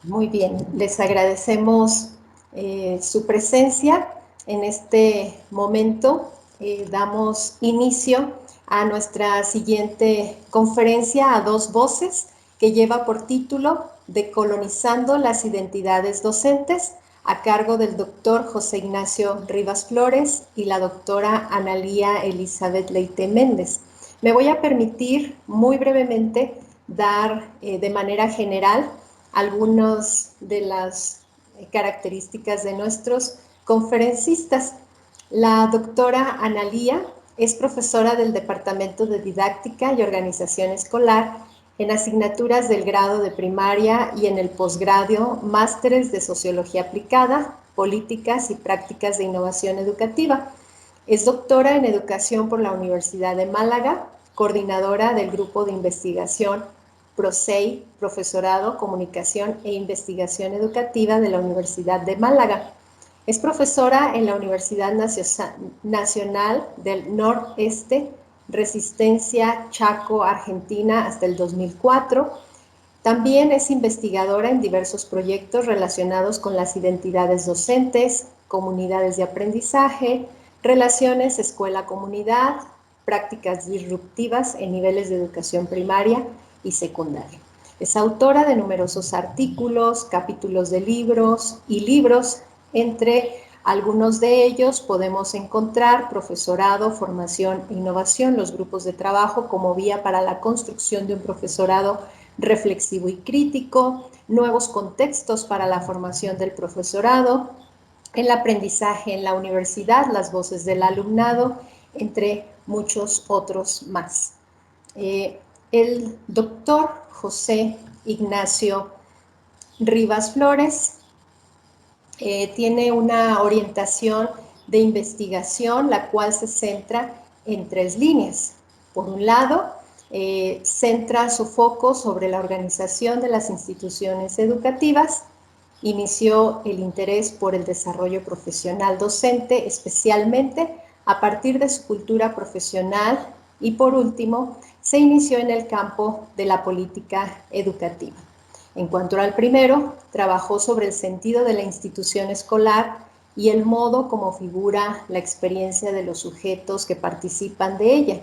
Muy bien, les agradecemos su presencia en este momento. Damos inicio a nuestra siguiente conferencia a dos voces que lleva por título Decolonizando las identidades docentes, a cargo del doctor José Ignacio Rivas Flores y la doctora Analía Elizabeth Leite Méndez. Me voy a permitir muy brevemente dar de manera general algunas de las características de nuestros conferencistas. La doctora Analía es profesora del Departamento de Didáctica y Organización Escolar en asignaturas del grado de primaria y en el posgrado másteres de Sociología Aplicada, Políticas y Prácticas de Innovación Educativa. Es doctora en Educación por la Universidad de Málaga, coordinadora del Grupo de Investigación PROCEI, Profesorado, Comunicación e Investigación Educativa de la Universidad de Málaga. Es profesora en la Universidad Nacional del Noreste, Resistencia Chaco, Argentina, hasta el 2004. También es investigadora en diversos proyectos relacionados con las identidades docentes, comunidades de aprendizaje, relaciones escuela-comunidad, prácticas disruptivas en niveles de educación primaria y secundaria. Es autora de numerosos artículos, capítulos de libros y libros. Entre algunos de ellos podemos encontrar Profesorado, Formación e Innovación, los grupos de trabajo como vía para la construcción de un profesorado reflexivo y crítico, nuevos contextos para la formación del profesorado, el aprendizaje en la universidad, las voces del alumnado, entre muchos otros más. El doctor José Ignacio Rivas Flores tiene una orientación de investigación, la cual se centra en tres líneas. Por un lado, centra su foco sobre la organización de las instituciones educativas, inició el interés por el desarrollo profesional docente, especialmente a partir de su cultura profesional, y por último, se inició en el campo de la política educativa. En cuanto al primero, trabajó sobre el sentido de la institución escolar y el modo como figura la experiencia de los sujetos que participan de ella.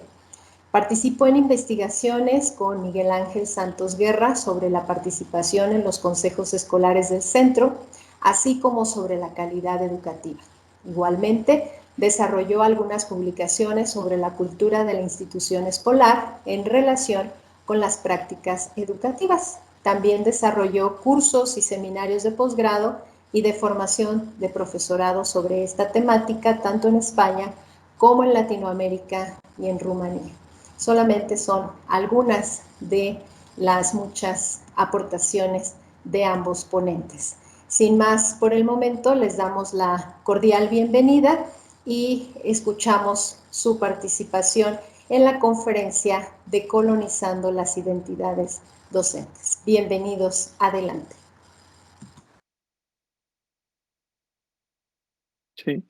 Participó en investigaciones con Miguel Ángel Santos Guerra sobre la participación en los consejos escolares del centro, así como sobre la calidad educativa. Igualmente, desarrolló algunas publicaciones sobre la cultura de la institución escolar en relación con las prácticas educativas. También desarrolló cursos y seminarios de posgrado y de formación de profesorado sobre esta temática, tanto en España como en Latinoamérica y en Rumanía. Solamente son algunas de las muchas aportaciones de ambos ponentes. Sin más por el momento, les damos la cordial bienvenida y escuchamos su participación en la conferencia Decolonizando las identidades docentes. Bienvenidos, adelante. Sí.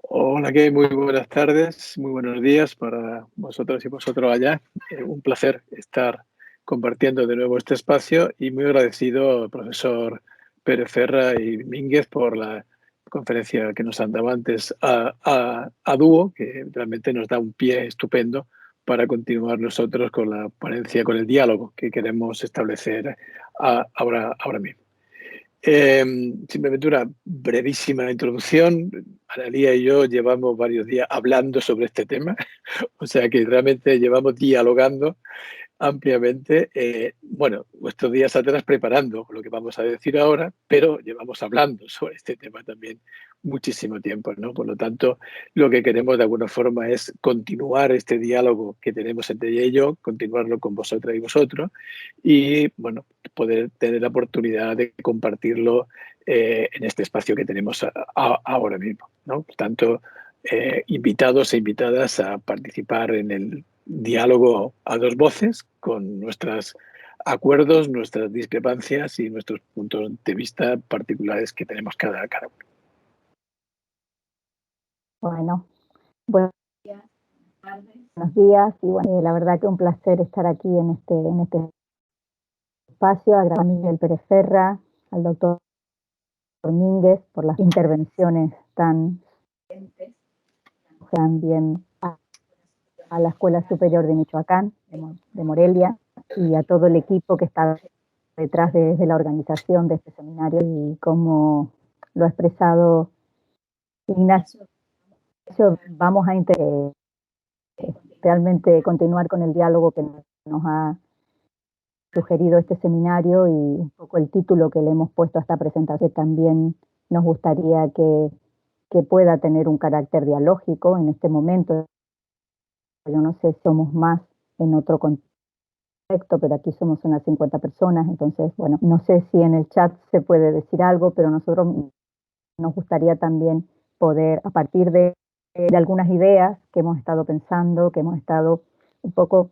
Hola, ¿qué? Muy buenas tardes, muy buenos días para vosotras y vosotros allá. Un placer estar compartiendo de nuevo este espacio y muy agradecido al profesor Pérez Ferra y Mínguez por la conferencia que nos han dado antes a dúo, que realmente nos da un pie estupendo para continuar nosotros con la ponencia, con el diálogo que queremos establecer ahora mismo. Simplemente una brevísima introducción. Analía y yo llevamos varios días hablando sobre este tema, o sea que realmente llevamos dialogando ampliamente. Bueno, nuestros días atrás preparando lo que vamos a decir ahora, pero llevamos hablando sobre este tema también muchísimo tiempo, ¿no? Por lo tanto, lo que queremos de alguna forma es continuar este diálogo que tenemos entre ella y yo, continuarlo con vosotras y vosotros, y bueno, poder tener la oportunidad de compartirlo en este espacio que tenemos ahora mismo, ¿no? Por tanto, invitados e invitadas a participar en el diálogo a dos voces con nuestros acuerdos, nuestras discrepancias y nuestros puntos de vista particulares que tenemos cada uno. Bueno, buenos días y bueno, la verdad que un placer estar aquí en este espacio, agradecer a Miguel Pérez Ferra, al doctor Domínguez por las intervenciones tan también a la Escuela Superior de Michoacán, de Morelia, y a todo el equipo que está detrás de la organización de este seminario. Y como lo ha expresado Ignacio, vamos a realmente continuar con el diálogo que nos ha sugerido este seminario, y un poco el título que le hemos puesto a esta presentación también nos gustaría que pueda tener un carácter dialógico en este momento. Yo no sé si somos más en otro contexto, pero aquí somos unas 50 personas, entonces, bueno, no sé si en el chat se puede decir algo, pero nosotros nos gustaría también poder, a partir de algunas ideas que hemos estado pensando, que hemos estado un poco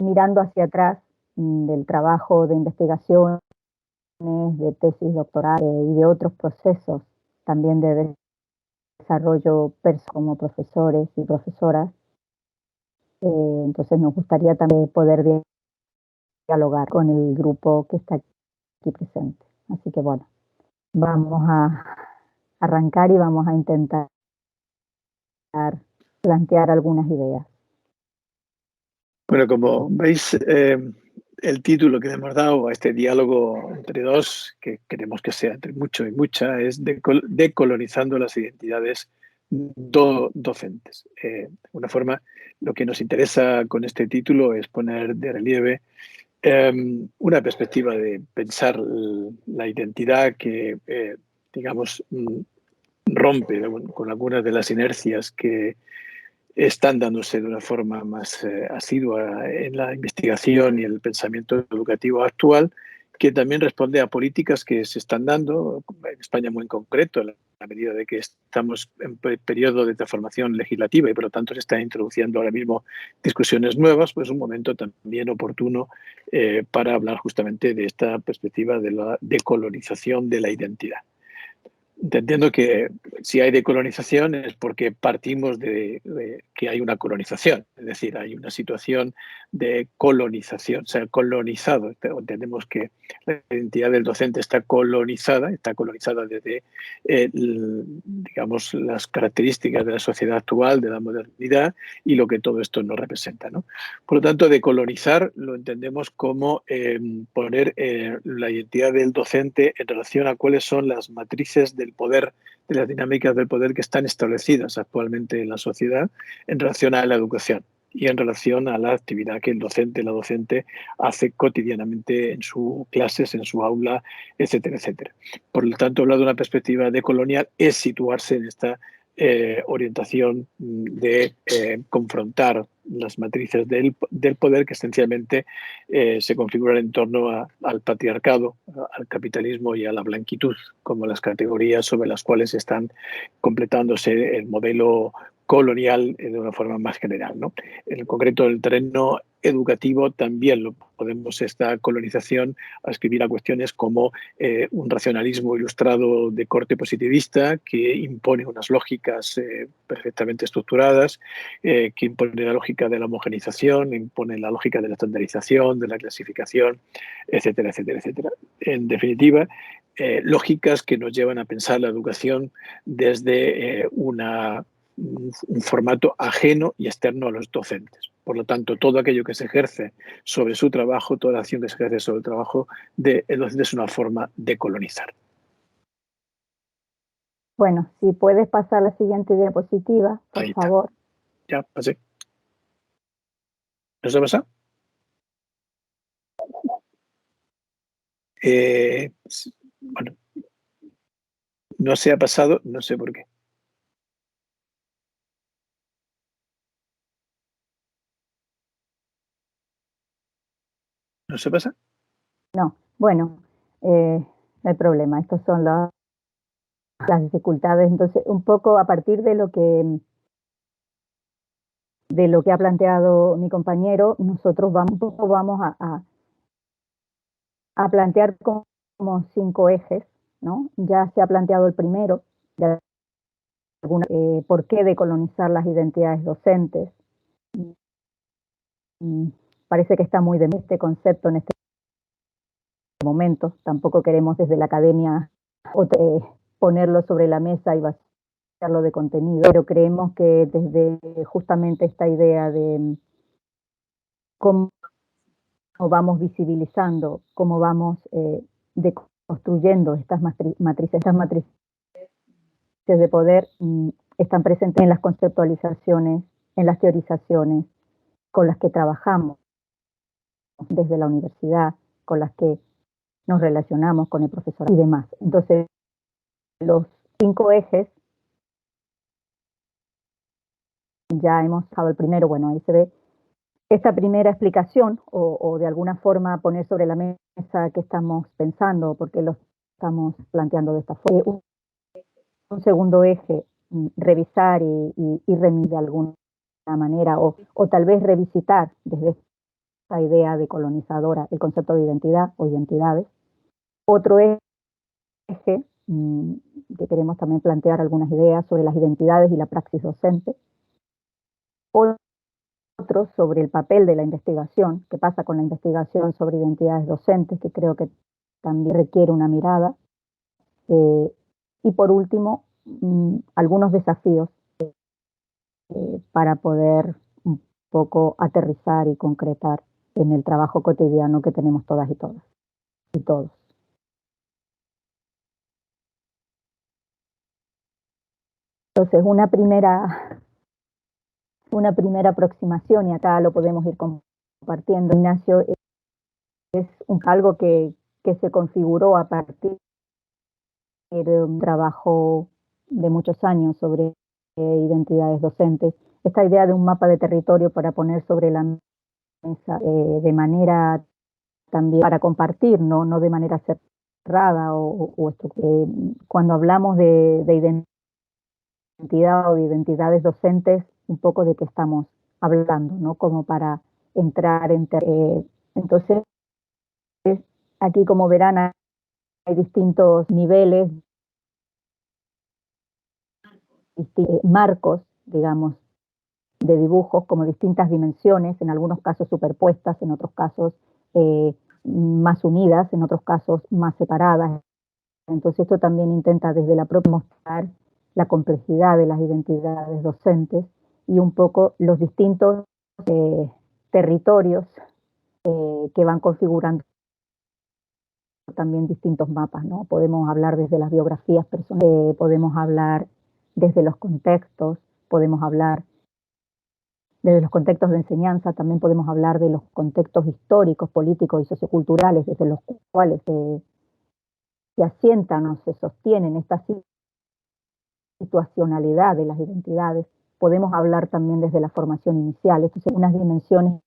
mirando hacia atrás del trabajo de investigación, de tesis doctoral y de otros procesos también de desarrollo como profesores y profesoras. Entonces nos gustaría también poder dialogar con el grupo que está aquí presente. Así que bueno, vamos a arrancar y vamos a intentar plantear algunas ideas. Bueno, como veis, el título que le hemos dado a este diálogo entre dos, que queremos que sea entre mucho y mucha, es Decolonizando las identidades docentes. De alguna forma, lo que nos interesa con este título es poner de relieve una perspectiva de pensar la identidad que, digamos, rompe con algunas de las inercias que están dándose de una forma más asidua en la investigación y el pensamiento educativo actual, que también responde a políticas que se están dando, en España muy en concreto, en la medida de que estamos en periodo de transformación legislativa y por lo tanto se están introduciendo ahora mismo discusiones nuevas, pues un momento también oportuno para hablar justamente de esta perspectiva de la decolonización de la identidad. Entendiendo que si hay decolonización es porque partimos de que hay una colonización, es decir, hay una situación de colonización, o sea, colonizado. Entendemos que la identidad del docente está colonizada desde, digamos, las características de la sociedad actual, de la modernidad y lo que todo esto nos representa, ¿no? Por lo tanto, decolonizar lo entendemos como poner la identidad del docente en relación a cuáles son las matrices del poder, de las dinámicas del poder que están establecidas actualmente en la sociedad en relación a la educación y en relación a la actividad que el docente, la docente hace cotidianamente en sus clases, en su aula, etcétera, etcétera. Por lo tanto, hablar de una perspectiva decolonial es situarse en esta orientación de confrontar las matrices del poder que esencialmente se configuran en torno al patriarcado, al capitalismo y a la blanquitud como las categorías sobre las cuales están completándose el modelo colonial de una forma más general, ¿no? En el concreto del terreno educativo también lo podemos esta colonización ascribir a cuestiones como un racionalismo ilustrado de corte positivista que impone unas lógicas perfectamente estructuradas, que impone la lógica de la homogenización, impone la lógica de la estandarización, de la clasificación, etcétera, etcétera, etcétera. En definitiva, lógicas que nos llevan a pensar la educación desde un formato ajeno y externo a los docentes. Por lo tanto, todo aquello que se ejerce sobre su trabajo, toda la acción que se ejerce sobre el trabajo del docente es una forma de colonizar. Bueno, si puedes pasar la siguiente diapositiva, por favor. Ya, pasé. ¿No se ha pasado? Bueno, no se ha pasado, no sé por qué. ¿No se pasa? No, bueno, no hay problema. Estas son las dificultades. Entonces, un poco a partir de lo que ha planteado mi compañero, nosotros vamos a plantear como 5 ejes, ¿no? Ya se ha planteado el primero, por qué decolonizar las identidades docentes. Parece que está muy de este concepto en este momentos. Tampoco queremos desde la academia ponerlo sobre la mesa y vaciarlo de contenido, pero creemos que desde justamente esta idea de cómo vamos visibilizando, cómo vamos deconstruyendo estas matrices de poder, están presentes en las conceptualizaciones, en las teorizaciones con las que trabajamos desde la universidad, con las que nos relacionamos con el profesorado y demás. Entonces, los 5 ejes, ya hemos dado el primero, bueno, ahí se ve esta primera explicación o de alguna forma poner sobre la mesa qué estamos pensando, por qué lo estamos planteando de esta forma. Un segundo eje, revisar y remitir de alguna manera o tal vez revisitar desde esta idea de colonizadora el concepto de identidad o identidades. Otro eje, que queremos también plantear algunas ideas sobre las identidades y la praxis docente. Otro sobre el papel de la investigación, qué pasa con la investigación sobre identidades docentes, que creo que también requiere una mirada. Y por último, algunos desafíos para poder un poco aterrizar y concretar en el trabajo cotidiano que tenemos todas y todas y todos. Entonces, una primera aproximación, y acá lo podemos ir compartiendo, Ignacio, es algo que se configuró a partir de un trabajo de muchos años sobre identidades docentes, esta idea de un mapa de territorio para poner sobre la mesa de manera también para compartir, no de manera cerrada cuando hablamos de identidad o de identidades docentes, un poco de qué estamos hablando, ¿no? Como para entrar en... entonces, aquí como verán hay distintos niveles, marcos, digamos, de dibujos, como distintas dimensiones, en algunos casos superpuestas, en otros casos más unidas, en otros casos más separadas. Entonces esto también intenta desde la propia mostrar la complejidad de las identidades docentes y un poco los distintos territorios que van configurando también distintos mapas, ¿no? Podemos hablar desde las biografías personales, podemos hablar desde los contextos, podemos hablar desde los contextos de enseñanza, también podemos hablar de los contextos históricos, políticos y socioculturales desde los cuales se asientan o se sostienen esta situacionalidad de las identidades. Podemos hablar también desde la formación inicial, estas son unas dimensiones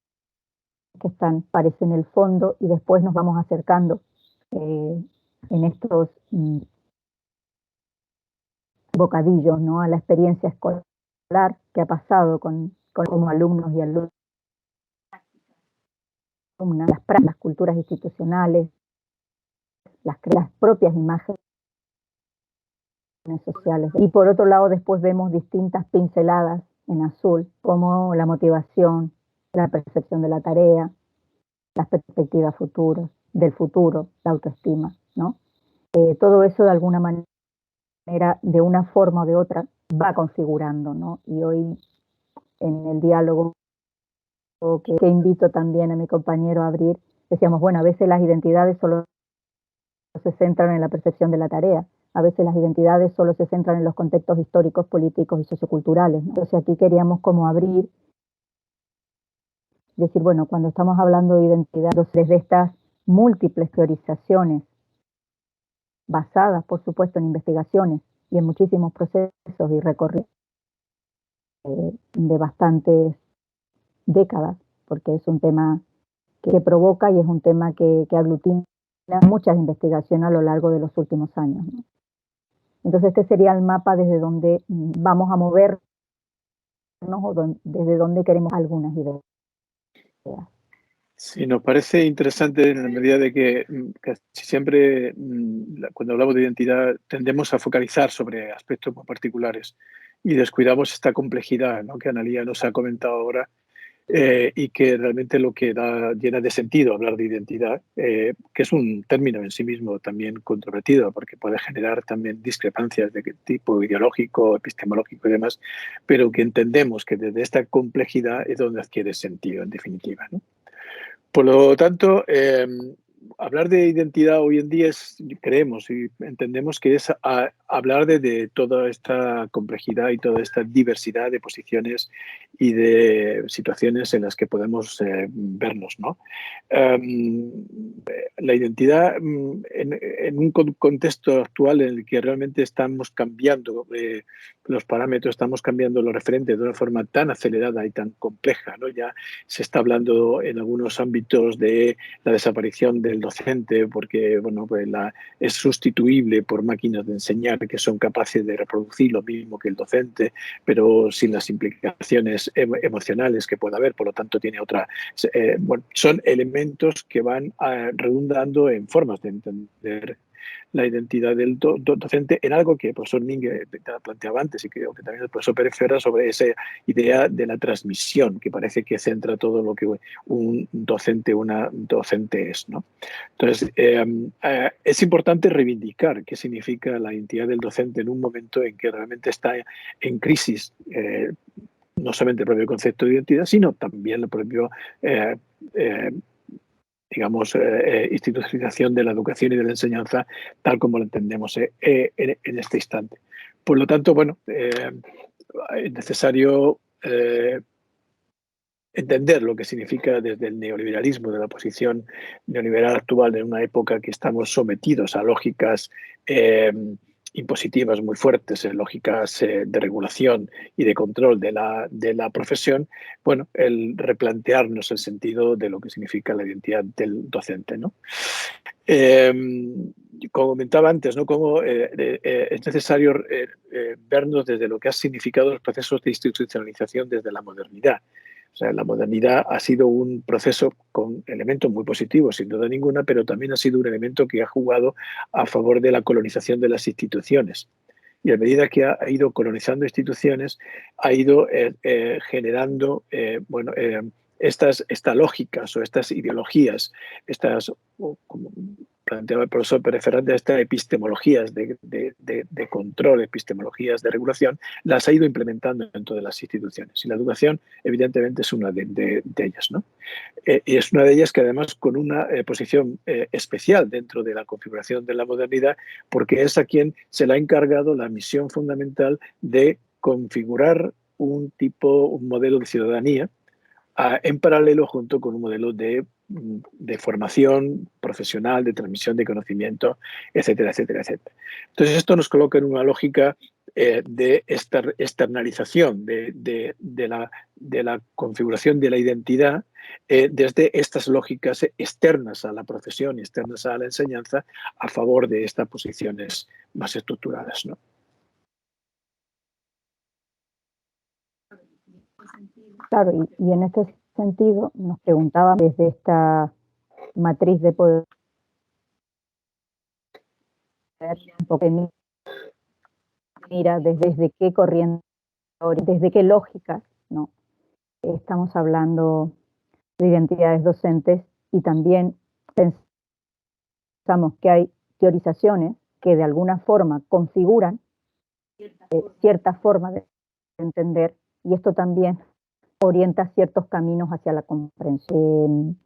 que parecen el fondo y después nos vamos acercando en estos bocadillos, ¿no? A la experiencia escolar que ha pasado como alumnos y alumnas, las culturas institucionales, las propias imágenes sociales. Y por otro lado, después vemos distintas pinceladas en azul, como la motivación, la percepción de la tarea, las perspectivas del futuro, la autoestima, ¿no? Todo eso de alguna manera, de una forma o de otra, va configurando, ¿no? Y hoy, en el diálogo que invito también a mi compañero a abrir, decíamos, bueno, a veces las identidades solo se centran en la percepción de la tarea, a veces las identidades solo se centran en los contextos históricos, políticos y socioculturales, ¿no? Entonces aquí queríamos como abrir, decir, bueno, cuando estamos hablando de identidad, desde estas múltiples teorizaciones, basadas, por supuesto, en investigaciones y en muchísimos procesos y recorridos de bastantes décadas, porque es un tema que provoca y es un tema que aglutina muchas investigaciones a lo largo de los últimos años, ¿no? Entonces este sería el mapa desde donde vamos a movernos o desde donde queremos algunas ideas. Sí, nos parece interesante en la medida de que casi siempre cuando hablamos de identidad tendemos a focalizar sobre aspectos muy particulares y descuidamos esta complejidad, ¿no? Que Analía nos ha comentado ahora, y que realmente lo que llena de sentido hablar de identidad, que es un término en sí mismo también controvertido, porque puede generar también discrepancias de tipo ideológico, epistemológico y demás, pero que entendemos que desde esta complejidad es donde adquiere sentido, en definitiva, ¿no? Por lo tanto, hablar de identidad hoy en día creemos y entendemos que es hablar de toda esta complejidad y toda esta diversidad de posiciones y de situaciones en las que podemos vernos, ¿no? La identidad en un contexto actual en el que realmente estamos cambiando los parámetros, estamos cambiando los referentes de una forma tan acelerada y tan compleja, ¿no? Ya se está hablando en algunos ámbitos de la desaparición del docente porque bueno, pues es sustituible por máquinas de enseñar que son capaces de reproducir lo mismo que el docente, pero sin las implicaciones emocionales que pueda haber, por lo tanto tiene otra... bueno, son elementos que van redundando en formas de entender la identidad del docente en algo que el profesor Mingue planteaba antes y creo que también el profesor Pérez Ferra sobre esa idea de la transmisión, que parece que centra todo lo que un docente, una docente es, ¿no? Entonces, es importante reivindicar qué significa la identidad del docente en un momento en que realmente está en crisis, no solamente el propio concepto de identidad, sino también el propio digamos, institucionalización de la educación y de la enseñanza tal como lo entendemos en este instante. Por lo tanto, bueno, es necesario entender lo que significa desde el neoliberalismo, de la posición neoliberal actual en una época que estamos sometidos a lógicas impositivas muy fuertes, lógicas de regulación y de control de la profesión, bueno, el replantearnos el sentido de lo que significa la identidad del docente, ¿no? Como comentaba antes, ¿no? Cómo es necesario vernos desde lo que ha significado los procesos de institucionalización desde la modernidad. O sea, la modernidad ha sido un proceso con elementos muy positivos, sin duda ninguna, pero también ha sido un elemento que ha jugado a favor de la colonización de las instituciones. Y a medida que ha ido colonizando instituciones, ha ido generando bueno, estas lógicas o estas ideologías, estas, como planteaba el profesor Pérez Fernández, estas epistemologías de control, epistemologías de regulación, las ha ido implementando en todas las instituciones. Y la educación, evidentemente, es una de ellas, ¿no? Y es una de ellas que además con una posición especial dentro de la configuración de la modernidad, porque es a quien se le ha encargado la misión fundamental de configurar un modelo de ciudadanía en paralelo junto con un modelo de formación profesional, de transmisión de conocimiento, etcétera, etcétera, etcétera. Entonces esto nos coloca en una lógica de externalización de la configuración de la identidad desde estas lógicas externas a la profesión y externas a la enseñanza a favor de estas posiciones más estructuradas, ¿no? Claro, y en este sentido nos preguntaban desde esta matriz de poder, un poco mira desde qué corriente, desde qué lógica, ¿no? Estamos hablando de identidades docentes y también pensamos que hay teorizaciones que de alguna forma configuran cierta forma de entender y esto también orienta ciertos caminos hacia la comprensión.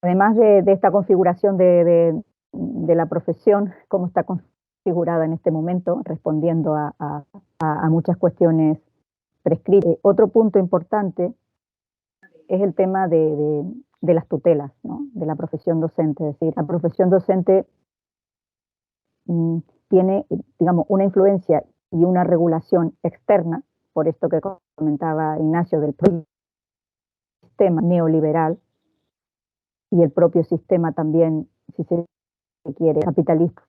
Además de esta configuración de la profesión, cómo está configurada en este momento, respondiendo a muchas cuestiones prescritas. Otro punto importante es el tema de las tutelas, ¿no? De la profesión docente. Es decir, la profesión docente tiene, digamos, una influencia y una regulación externa, por esto que comentaba Ignacio, del sistema neoliberal y el propio sistema también, si se quiere, capitalista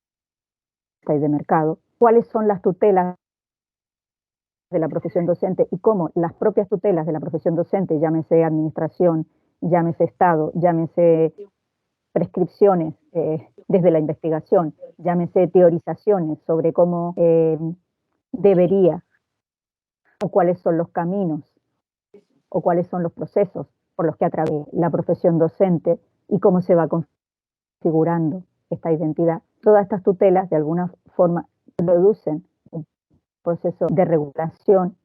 y de mercado. ¿Cuáles son las tutelas de la profesión docente y cómo las propias tutelas de la profesión docente, llámese administración, llámese Estado, llámese prescripciones desde la investigación, llámese teorizaciones sobre cómo debería o cuáles son los caminos o cuáles son los procesos por los que atraviesa la profesión docente y cómo se va configurando esta identidad. Todas estas tutelas de alguna forma producen un proceso de regulación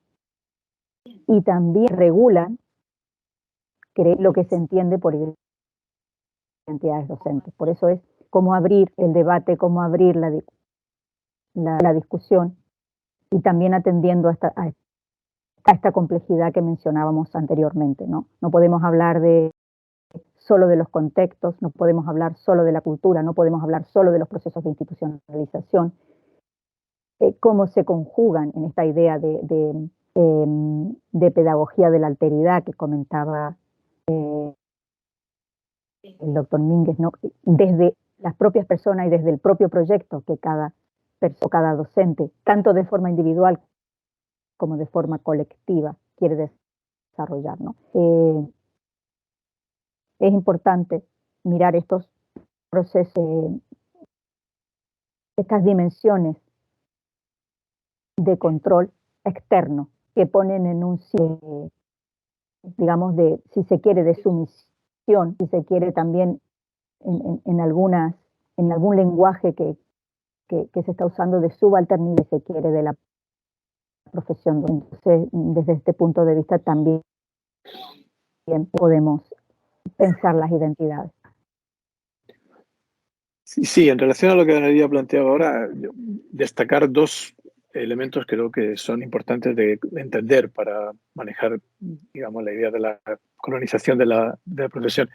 y también regulan lo que se entiende por identidades docentes. Por eso es cómo abrir el debate, cómo abrir la discusión y también atendiendo a esta complejidad que mencionábamos anteriormente, ¿no? No podemos hablar solo de los contextos, no podemos hablar solo de la cultura, no podemos hablar solo de los procesos de institucionalización, cómo se conjugan en esta idea de pedagogía de la alteridad que comentaba el doctor Mínguez, ¿no? Desde las propias personas y desde el propio proyecto que cada docente, tanto de forma individual como de forma colectiva, quiere desarrollar, ¿no? Es importante mirar estos procesos, estas dimensiones de control externo que ponen en un, digamos, si se quiere, de sumisión, si se quiere también en algún lenguaje que se está usando de subalternidad, si se quiere, de la profesión. Entonces, desde este punto de vista también podemos pensar las identidades. Sí, en relación a lo que Analía planteaba ahora, destacar dos elementos creo que son importantes de entender para manejar, digamos, la idea de la colonización de la profesión.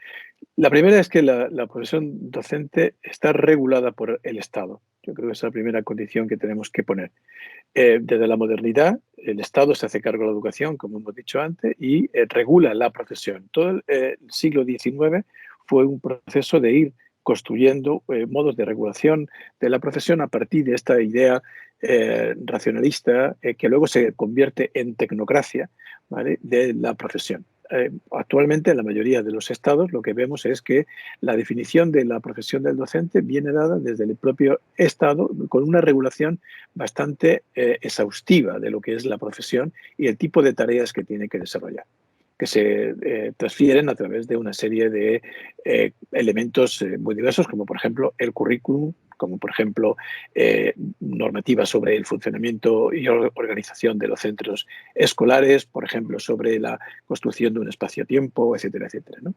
La primera es que la profesión docente está regulada por el Estado. Yo creo que esa es la primera condición que tenemos que poner. Desde la modernidad, el Estado se hace cargo de la educación, como hemos dicho antes, y regula la profesión. Todo el siglo XIX fue un proceso de ir construyendo modos de regulación de la profesión a partir de esta idea racionalista que luego se convierte en tecnocracia, ¿vale?, de la profesión. Actualmente, en la mayoría de los estados, lo que vemos es que la definición de la profesión del docente viene dada desde el propio Estado con una regulación bastante exhaustiva de lo que es la profesión y el tipo de tareas que tiene que desarrollar, que se transfieren a través de una serie de elementos muy diversos, como por ejemplo el currículum, como por ejemplo normativas sobre el funcionamiento y organización de los centros escolares, por ejemplo sobre la construcción de un espacio-tiempo, etcétera, etcétera, ¿no?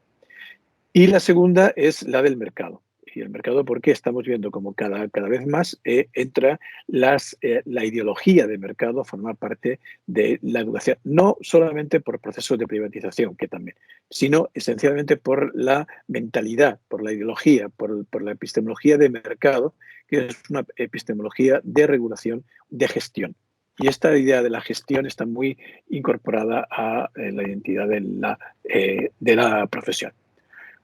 Y la segunda es la del mercado. Y el mercado, porque estamos viendo como cada vez más entra la ideología de mercado a formar parte de la educación, no solamente por procesos de privatización, que también, sino esencialmente por la mentalidad, por la ideología, por la epistemología de mercado, que es una epistemología de regulación, de gestión. Y esta idea de la gestión está muy incorporada a la identidad de la profesión.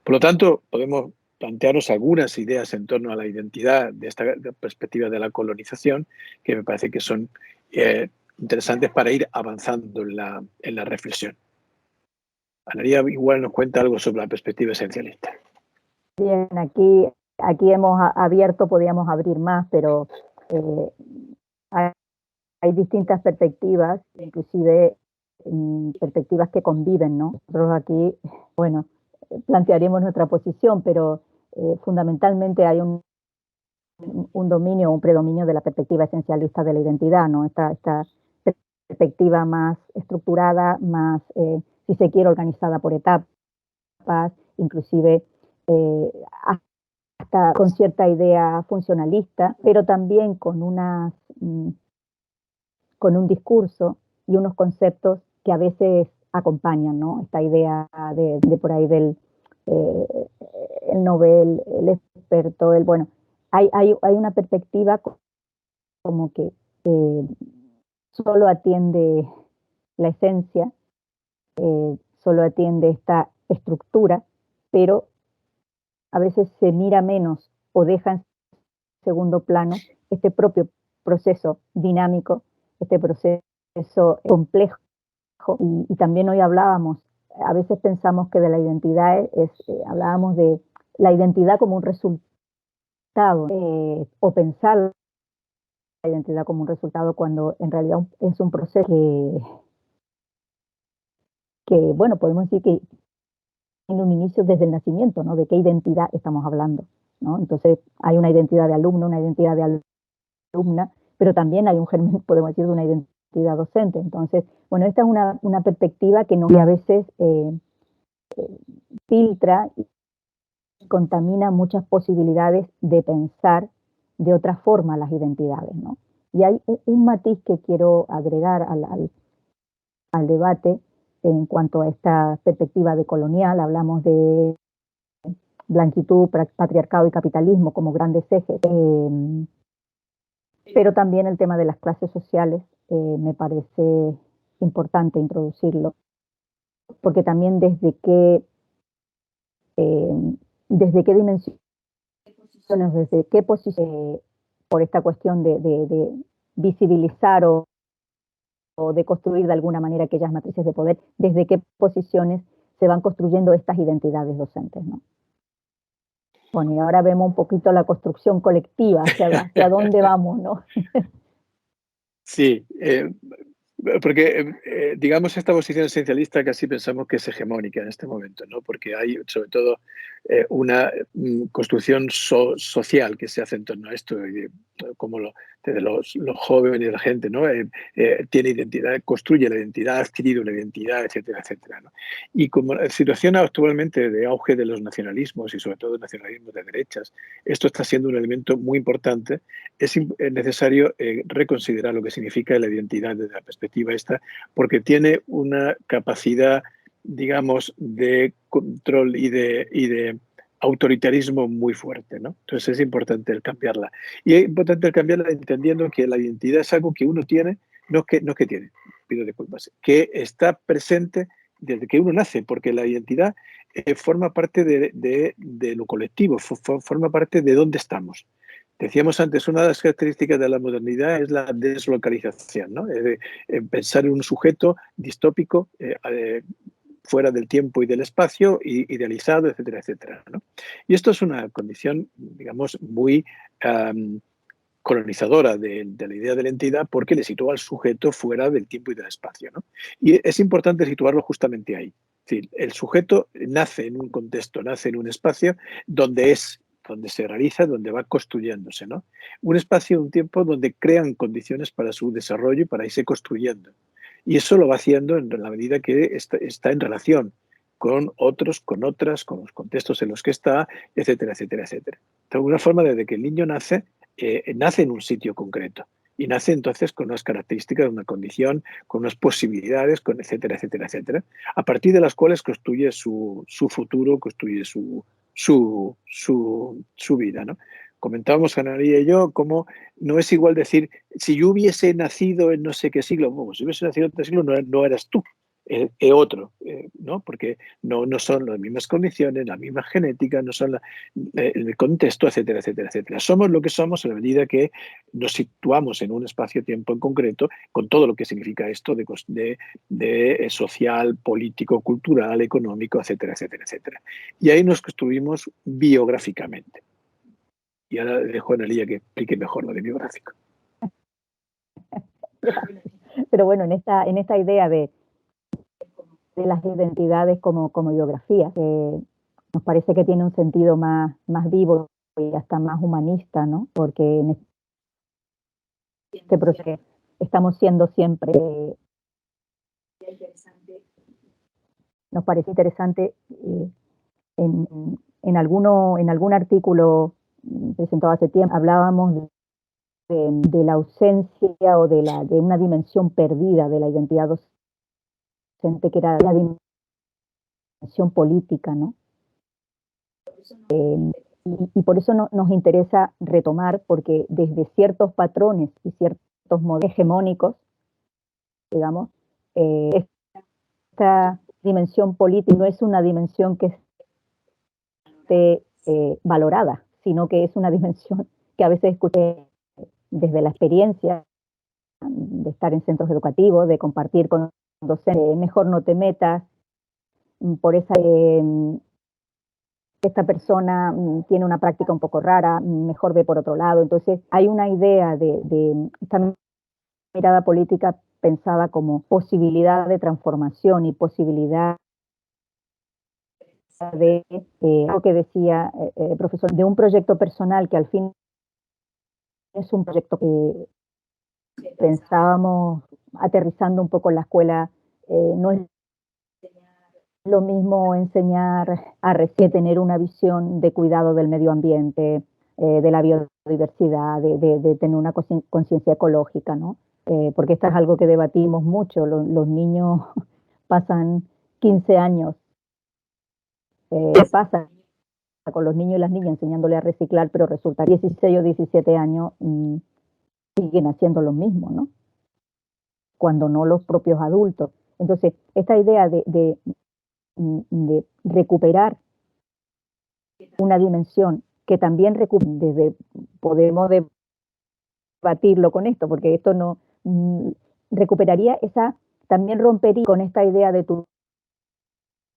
Por lo tanto, podemos plantearnos algunas ideas en torno a la identidad de esta perspectiva de la colonización que me parece que son interesantes para ir avanzando en la reflexión. Analía igual nos cuenta algo sobre la perspectiva esencialista. Bien, aquí hemos abierto, podíamos abrir más, pero hay distintas perspectivas, inclusive perspectivas que conviven, ¿no? Nosotros aquí, bueno, plantearemos nuestra posición, pero fundamentalmente hay un dominio, un predominio de la perspectiva esencialista de la identidad, ¿no? Esta perspectiva más estructurada, más, si se quiere, organizada por etapas, inclusive hasta con cierta idea funcionalista, pero también con un discurso y unos conceptos que a veces acompañan, ¿no? Esta idea de por ahí del el novel, el experto, bueno, hay una perspectiva como que solo atiende la esencia, solo atiende esta estructura, pero a veces se mira menos o deja en segundo plano este propio proceso dinámico, este proceso complejo. Y también hoy hablábamos, a veces pensamos que de la identidad hablábamos de la identidad como un resultado, o pensar la identidad como un resultado cuando en realidad es un proceso bueno, podemos decir que tiene un inicio desde el nacimiento, ¿no? De qué identidad estamos hablando, ¿no? Entonces, hay una identidad de alumno, una identidad de alumna, pero también hay un germen, podemos decir, de una identidad docente. Entonces, bueno, esta es una perspectiva que a veces filtra y contamina muchas posibilidades de pensar de otra forma las identidades, ¿no? Y hay un matiz que quiero agregar al debate en cuanto a esta perspectiva decolonial. Hablamos de blanquitud, patriarcado y capitalismo como grandes ejes, pero también el tema de las clases sociales me parece importante introducirlo, porque también desde qué dimensiones, desde qué posición, por esta cuestión de visibilizar o de construir de alguna manera aquellas matrices de poder, desde qué posiciones se van construyendo estas identidades docentes, ¿no? Bueno, y ahora vemos un poquito la construcción colectiva, hacia dónde vamos, ¿no? Sí, porque, digamos, esta posición esencialista casi pensamos que es hegemónica en este momento, ¿no? Porque hay, sobre todo, una construcción social que se hace en torno a esto, y, como desde los jóvenes, la gente, ¿no? Tiene identidad, construye la identidad, ha adquirido una identidad, etcétera, etcétera, ¿no? Y como la situación actualmente de auge de los nacionalismos y sobre todo el nacionalismo de derechas, esto está siendo un elemento muy importante. Es necesario reconsiderar lo que significa la identidad desde la perspectiva esta, porque tiene una capacidad, digamos, de control y de autoritarismo muy fuerte, ¿no? Entonces es importante el cambiarla. Y es importante el cambiarla entendiendo que la identidad es algo que uno tiene, no es que tiene, pido disculpas, que está presente desde que uno nace, porque la identidad forma parte de lo colectivo, forma parte de dónde estamos. Decíamos antes, una de las características de la modernidad es la deslocalización, ¿no? Pensar en un sujeto distópico, fuera del tiempo y del espacio, idealizado, etcétera, etcétera, ¿no? Y esto es una condición, digamos, muy colonizadora de la idea de la entidad, porque le sitúa al sujeto fuera del tiempo y del espacio, ¿no? Y es importante situarlo justamente ahí. Es decir, el sujeto nace en un contexto, nace en un espacio donde se realiza, donde va construyéndose, ¿no? Un espacio, un tiempo donde crean condiciones para su desarrollo y para irse construyendo. Y eso lo va haciendo en la medida que está en relación con otros, con otras, con los contextos en los que está, etcétera, etcétera, etcétera. De alguna forma, desde que el niño nace en un sitio concreto y nace entonces con unas características, una condición, con unas posibilidades, con etcétera, etcétera, etcétera, a partir de las cuales construye su futuro, construye su vida, ¿no? Comentábamos, Ana María y yo, cómo no es igual decir, si yo hubiese nacido en no sé qué siglo, bueno, si hubiese nacido en este siglo no eras tú, otro, ¿no? Porque no son las mismas condiciones, la misma genética, no son el contexto, etcétera, etcétera, etcétera. Somos lo que somos a la medida que nos situamos en un espacio-tiempo en concreto, con todo lo que significa esto de social, político, cultural, económico, etcétera, etcétera, etcétera. Y ahí nos construimos biográficamente. Y ahora dejo a Analía que explique mejor lo de biográfico. Pero bueno, en esta idea de las identidades como biografía, nos parece que tiene un sentido más vivo y hasta más humanista, ¿no? Porque en este proceso estamos siendo siempre, nos parece interesante en algún artículo presentado hace tiempo, hablábamos de la ausencia o de una dimensión perdida de la identidad docente, que era la dimensión política, ¿no? Y por eso nos interesa retomar, porque desde ciertos patrones y ciertos modelos hegemónicos, digamos, esta dimensión política no es una dimensión que esté valorada, sino que es una dimensión que a veces escuché desde la experiencia de estar en centros educativos, de compartir con docentes, mejor no te metas, por esta persona tiene una práctica un poco rara, mejor ve por otro lado. Entonces hay una idea de esta mirada política pensada como posibilidad de transformación y posibilidad de, algo que decía el profesor, de un proyecto personal que al fin es un proyecto que pensábamos, aterrizando un poco en la escuela, no es lo mismo enseñar a recién tener una visión de cuidado del medio ambiente, de la biodiversidad, de tener una conciencia ecológica, ¿no? Porque esto es algo que debatimos mucho. Los niños pasan 15 años, ¿qué pasa con los niños y las niñas enseñándoles a reciclar, pero resulta que 16 o 17 años siguen haciendo lo mismo, ¿no? Cuando no los propios adultos. Entonces, esta idea de recuperar una dimensión que también desde podemos debatirlo con esto, porque esto no recuperaría esa, también rompería con esta idea de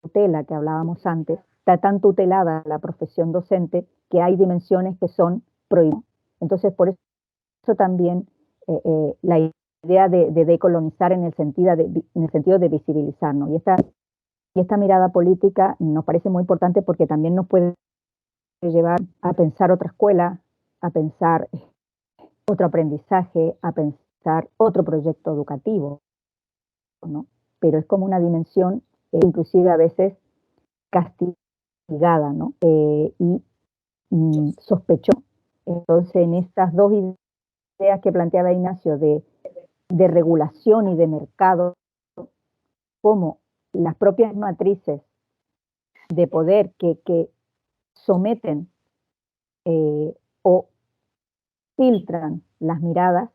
tutela que hablábamos antes. Está tan tutelada la profesión docente que hay dimensiones que son prohibidas. Entonces, por eso también la idea de decolonizar en el sentido de visibilizarnos. Y esta mirada política nos parece muy importante porque también nos puede llevar a pensar otra escuela, a pensar otro aprendizaje, a pensar otro proyecto educativo, ¿no? Pero es como una dimensión inclusive a veces castigada, ¿no? Y sospechosa. Entonces, en estas dos ideas que planteaba Ignacio de regulación y de mercado, como las propias matrices de poder que someten o filtran las miradas,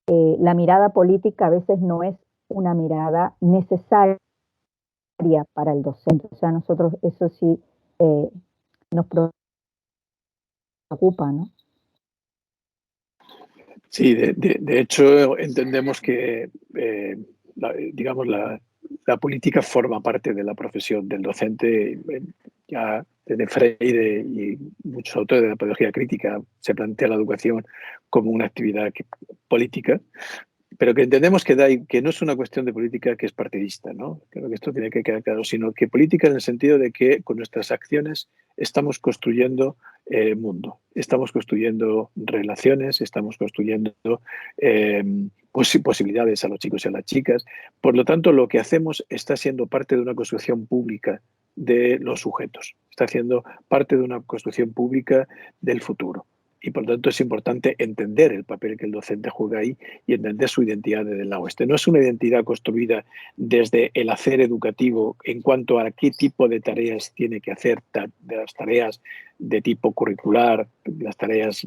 la mirada política a veces no es una mirada necesaria para el docente. O sea, nosotros eso sí nos preocupa, ¿no? Sí, de hecho entendemos que, digamos, la política forma parte de la profesión del docente. Ya desde Freire y muchos autores de la pedagogía crítica se plantea la educación como una actividad política, pero que entendemos que no es una cuestión de política que es partidista, ¿no? Creo que esto tiene que quedar claro, sino que política en el sentido de que con nuestras acciones estamos construyendo mundo, estamos construyendo relaciones, estamos construyendo posibilidades a los chicos y a las chicas. Por lo tanto, lo que hacemos está siendo parte de una construcción pública de los sujetos, está haciendo parte de una construcción pública del futuro. Y por lo tanto es importante entender el papel que el docente juega ahí y entender su identidad desde el lado este. No es una identidad construida desde el hacer educativo en cuanto a qué tipo de tareas tiene que hacer, de las tareas de tipo curricular, las tareas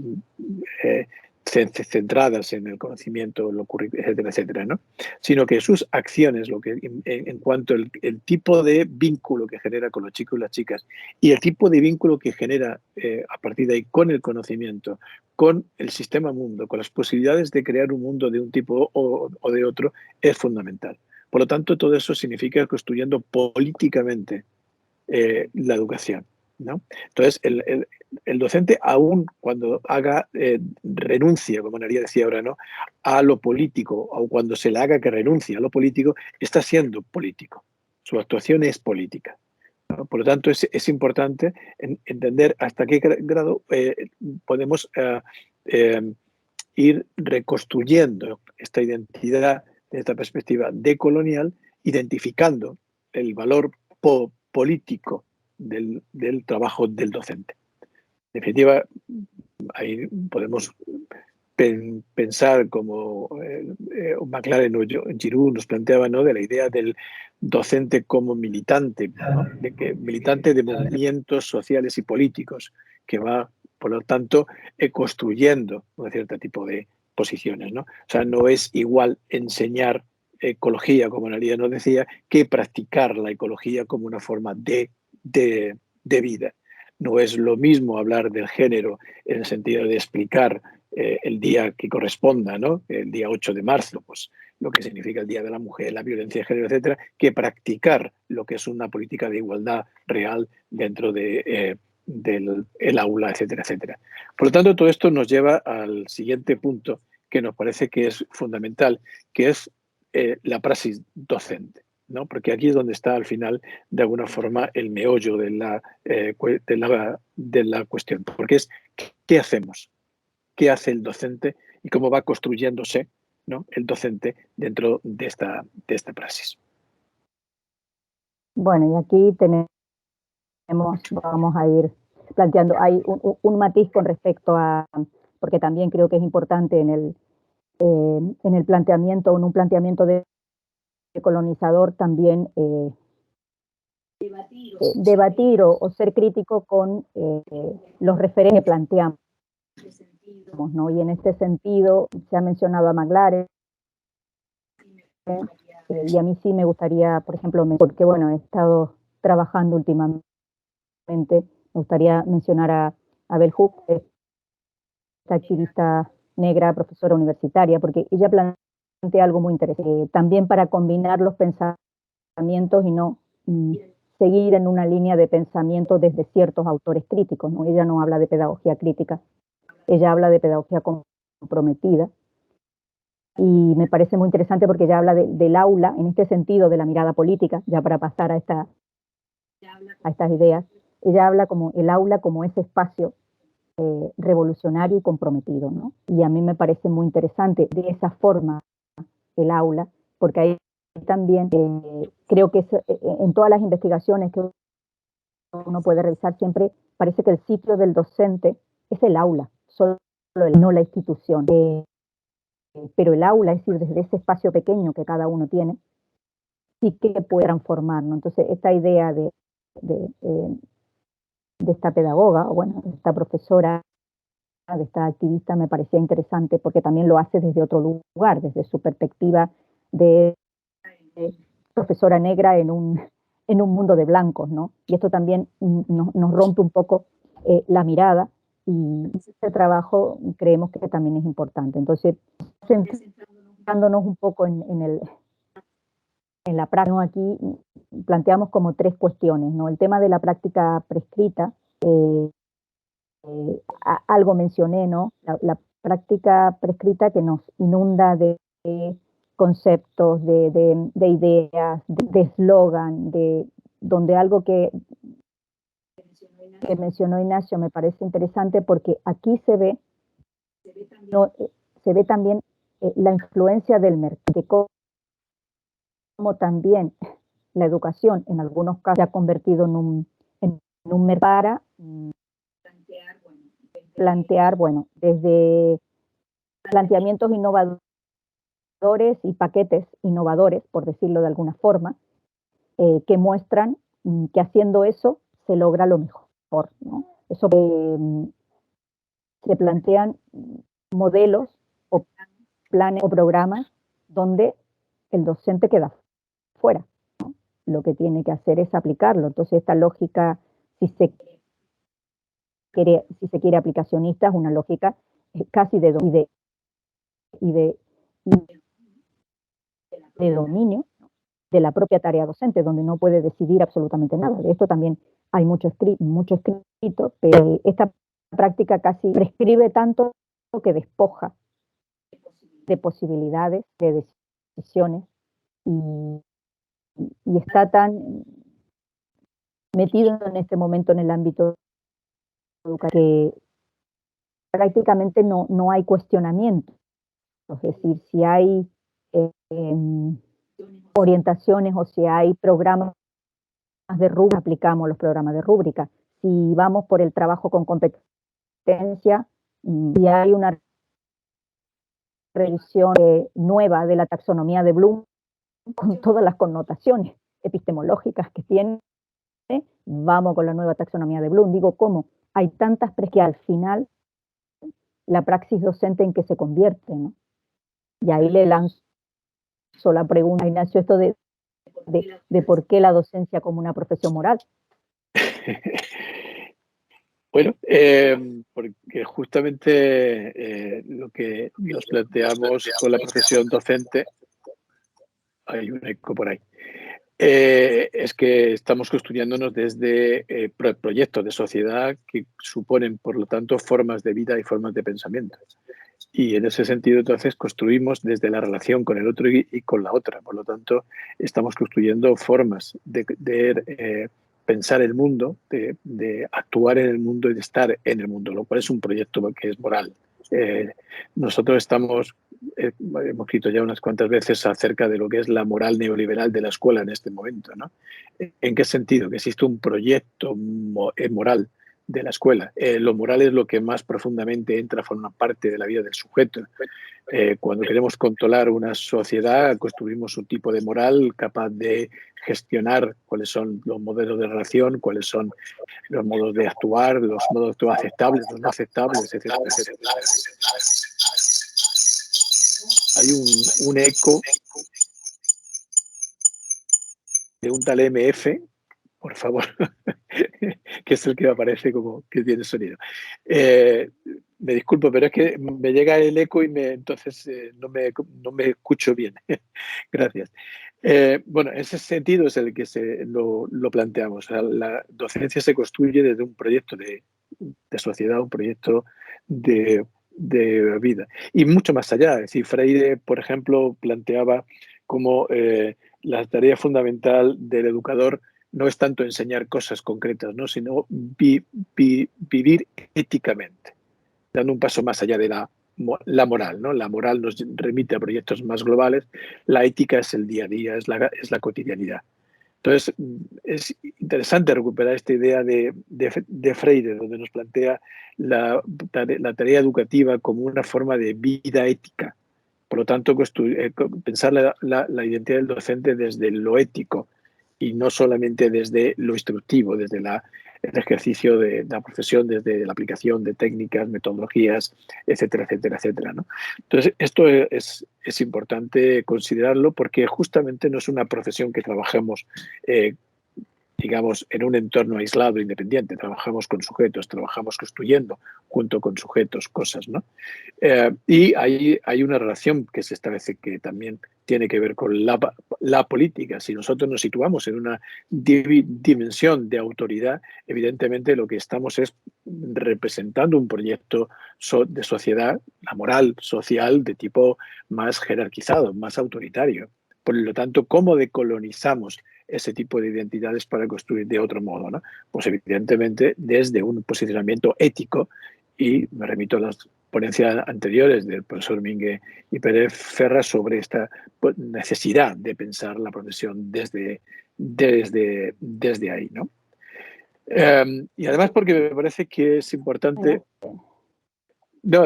centradas en el conocimiento, etcétera, etcétera, ¿no? Sino que sus acciones, en cuanto al tipo de vínculo que genera con los chicos y las chicas y el tipo de vínculo que genera a partir de ahí con el conocimiento, con el sistema mundo, con las posibilidades de crear un mundo de un tipo o de otro, es fundamental. Por lo tanto, todo eso significa construyendo políticamente la educación, ¿no? Entonces, el docente, aún cuando haga renuncia, como María decía ahora, ¿no?, a lo político, o cuando se le haga que renuncie a lo político, está siendo político. Su actuación es política, ¿no? Por lo tanto, es importante entender hasta qué grado podemos ir reconstruyendo esta identidad desde esta perspectiva decolonial, identificando el valor político del trabajo del docente. En definitiva, ahí podemos pensar como McLaren o Giroux nos planteaba, ¿no?, de la idea del docente como militante, ¿no?, militante de movimientos sociales y políticos, que va, por lo tanto, construyendo un cierto tipo de posiciones, ¿no? O sea, no es igual enseñar ecología, como María nos decía, que practicar la ecología como una forma de vida. No es lo mismo hablar del género en el sentido de explicar el día que corresponda, ¿no?, el día 8 de marzo, pues lo que significa el Día de la Mujer, la violencia de género, etcétera, que practicar lo que es una política de igualdad real dentro del aula, etcétera, etcétera. Por lo tanto, todo esto nos lleva al siguiente punto que nos parece que es fundamental, que es la praxis docente, ¿no? Porque aquí es donde está al final, de alguna forma, el meollo de la cuestión. Porque es, ¿qué hacemos? ¿Qué hace el docente y cómo va construyéndose, ¿no?, el docente dentro de esta praxis? Bueno, y aquí vamos a ir planteando, hay un matiz con respecto a, porque también creo que es importante en el planteamiento, en un planteamiento de colonizador también debatir o ser crítico con los referentes que planteamos, ¿no? Y en este sentido se ha mencionado a Maglares, y a mí sí me gustaría, por ejemplo, porque bueno, he estado trabajando últimamente, me gustaría mencionar a Bell Hooks, esta activista negra, profesora universitaria, porque ella plantea algo muy interesante, también para combinar los pensamientos y no seguir en una línea de pensamiento desde ciertos autores críticos, ¿no? Ella no habla de pedagogía crítica, ella habla de pedagogía comprometida, y me parece muy interesante porque ella habla del aula, en este sentido de la mirada política, ya para pasar a estas ideas, ella habla como el aula como ese espacio revolucionario y comprometido, ¿no? Y a mí me parece muy interesante de esa forma el aula, porque ahí también creo que en todas las investigaciones que uno puede revisar siempre parece que el sitio del docente es el aula, solo no la institución. Pero el aula, es decir, desde ese espacio pequeño que cada uno tiene, sí que puede transformar, ¿no? Entonces, esta idea de esta pedagoga, o bueno, de esta profesora, de esta activista, me parecía interesante porque también lo hace desde otro lugar, desde su perspectiva de profesora negra en un mundo de blancos, ¿no? Y esto también nos rompe un poco la mirada, y este trabajo creemos que también es importante. Entonces, centrándonos un poco en la práctica, ¿no? Aquí planteamos como tres cuestiones, ¿no? El tema de la práctica prescrita, algo mencioné, ¿no? La práctica prescrita que nos inunda de conceptos, de ideas, de eslogan, donde algo que mencionó Ignacio me parece interesante porque aquí se ve, no, se ve también la influencia del mercado, de cómo también la educación en algunos casos se ha convertido en un mercado para plantear, bueno, desde planteamientos innovadores y paquetes innovadores, por decirlo de alguna forma, que muestran que haciendo eso se logra lo mejor, ¿no? Eso se plantean modelos o planes o programas donde el docente queda fuera, ¿no? Lo que tiene que hacer es aplicarlo. Entonces, esta lógica, si se quiere aplicacionista, es una lógica casi de dominio de la propia tarea docente, donde no puede decidir absolutamente nada. De esto también hay mucho escrito, pero esta práctica casi prescribe tanto que despoja de posibilidades, de decisiones, y está tan metido en este momento en el ámbito educativo que prácticamente no hay cuestionamiento. Es decir, si hay orientaciones o si hay programas de rúbrica, aplicamos los programas de rúbrica. Si vamos por el trabajo con competencia, si hay una revisión nueva de la taxonomía de Bloom, con todas las connotaciones epistemológicas que tiene, vamos con la nueva taxonomía de Bloom. Digo, ¿cómo? Hay tantas que al final la praxis docente en que se convierte, ¿no? Y ahí le lanzo la pregunta a Ignacio, esto de por qué la docencia como una profesión moral. Bueno, porque justamente lo que nos planteamos con la profesión docente, hay un eco por ahí, es que estamos construyéndonos desde proyectos de sociedad que suponen, por lo tanto, formas de vida y formas de pensamiento. Y en ese sentido, entonces, construimos desde la relación con el otro y con la otra. Por lo tanto, estamos construyendo formas de pensar el mundo, de actuar en el mundo y de estar en el mundo, lo cual es un proyecto que es moral. Nosotros hemos escrito ya unas cuantas veces acerca de lo que es la moral neoliberal de la escuela en este momento, ¿no? ¿En qué sentido? Que existe un proyecto moral de la escuela. Lo moral es lo que más profundamente entra, forma parte de la vida del sujeto. Cuando queremos controlar una sociedad, construimos un tipo de moral capaz de gestionar cuáles son los modelos de relación, cuáles son los modos de actuar, los modos de actuar aceptables, los no aceptables, etcétera, etcétera. Hay un eco de un tal MF, por favor, que es el que me aparece como que tiene sonido. Me disculpo, pero es que me llega el eco y entonces no me escucho bien. Gracias. Bueno, en ese sentido es el que lo planteamos. O sea, la docencia se construye desde un proyecto de sociedad, un proyecto de vida. Y mucho más allá. Es decir, Freire, por ejemplo, planteaba como la tarea fundamental del educador no es tanto enseñar cosas concretas, ¿no? Sino vivir éticamente, dando un paso más allá de la moral, ¿no? La moral nos remite a proyectos más globales, la ética es el día a día, es la cotidianidad. Entonces, es interesante recuperar esta idea de Freire, donde nos plantea la tarea educativa como una forma de vida ética. Por lo tanto, pensar la identidad del docente desde lo ético y no solamente desde lo instructivo, desde el ejercicio de la profesión, desde la aplicación de técnicas, metodologías, etcétera, etcétera, etcétera, ¿no? Entonces, esto es importante considerarlo porque justamente no es una profesión que trabajemos digamos, en un entorno aislado, independiente. Trabajamos con sujetos, trabajamos construyendo junto con sujetos cosas, ¿no? Y hay una relación que se establece que también tiene que ver con la política. Si nosotros nos situamos en una dimensión de autoridad, evidentemente lo que estamos es representando un proyecto de sociedad, la moral social de tipo más jerarquizado, más autoritario. Por lo tanto, ¿cómo decolonizamos ese tipo de identidades para construir de otro modo, ¿no? Pues evidentemente desde un posicionamiento ético, y me remito a las ponencias anteriores del profesor Mingue y Pérez Ferra sobre esta necesidad de pensar la profesión desde ahí, ¿no? Y además porque me parece que es importante... No,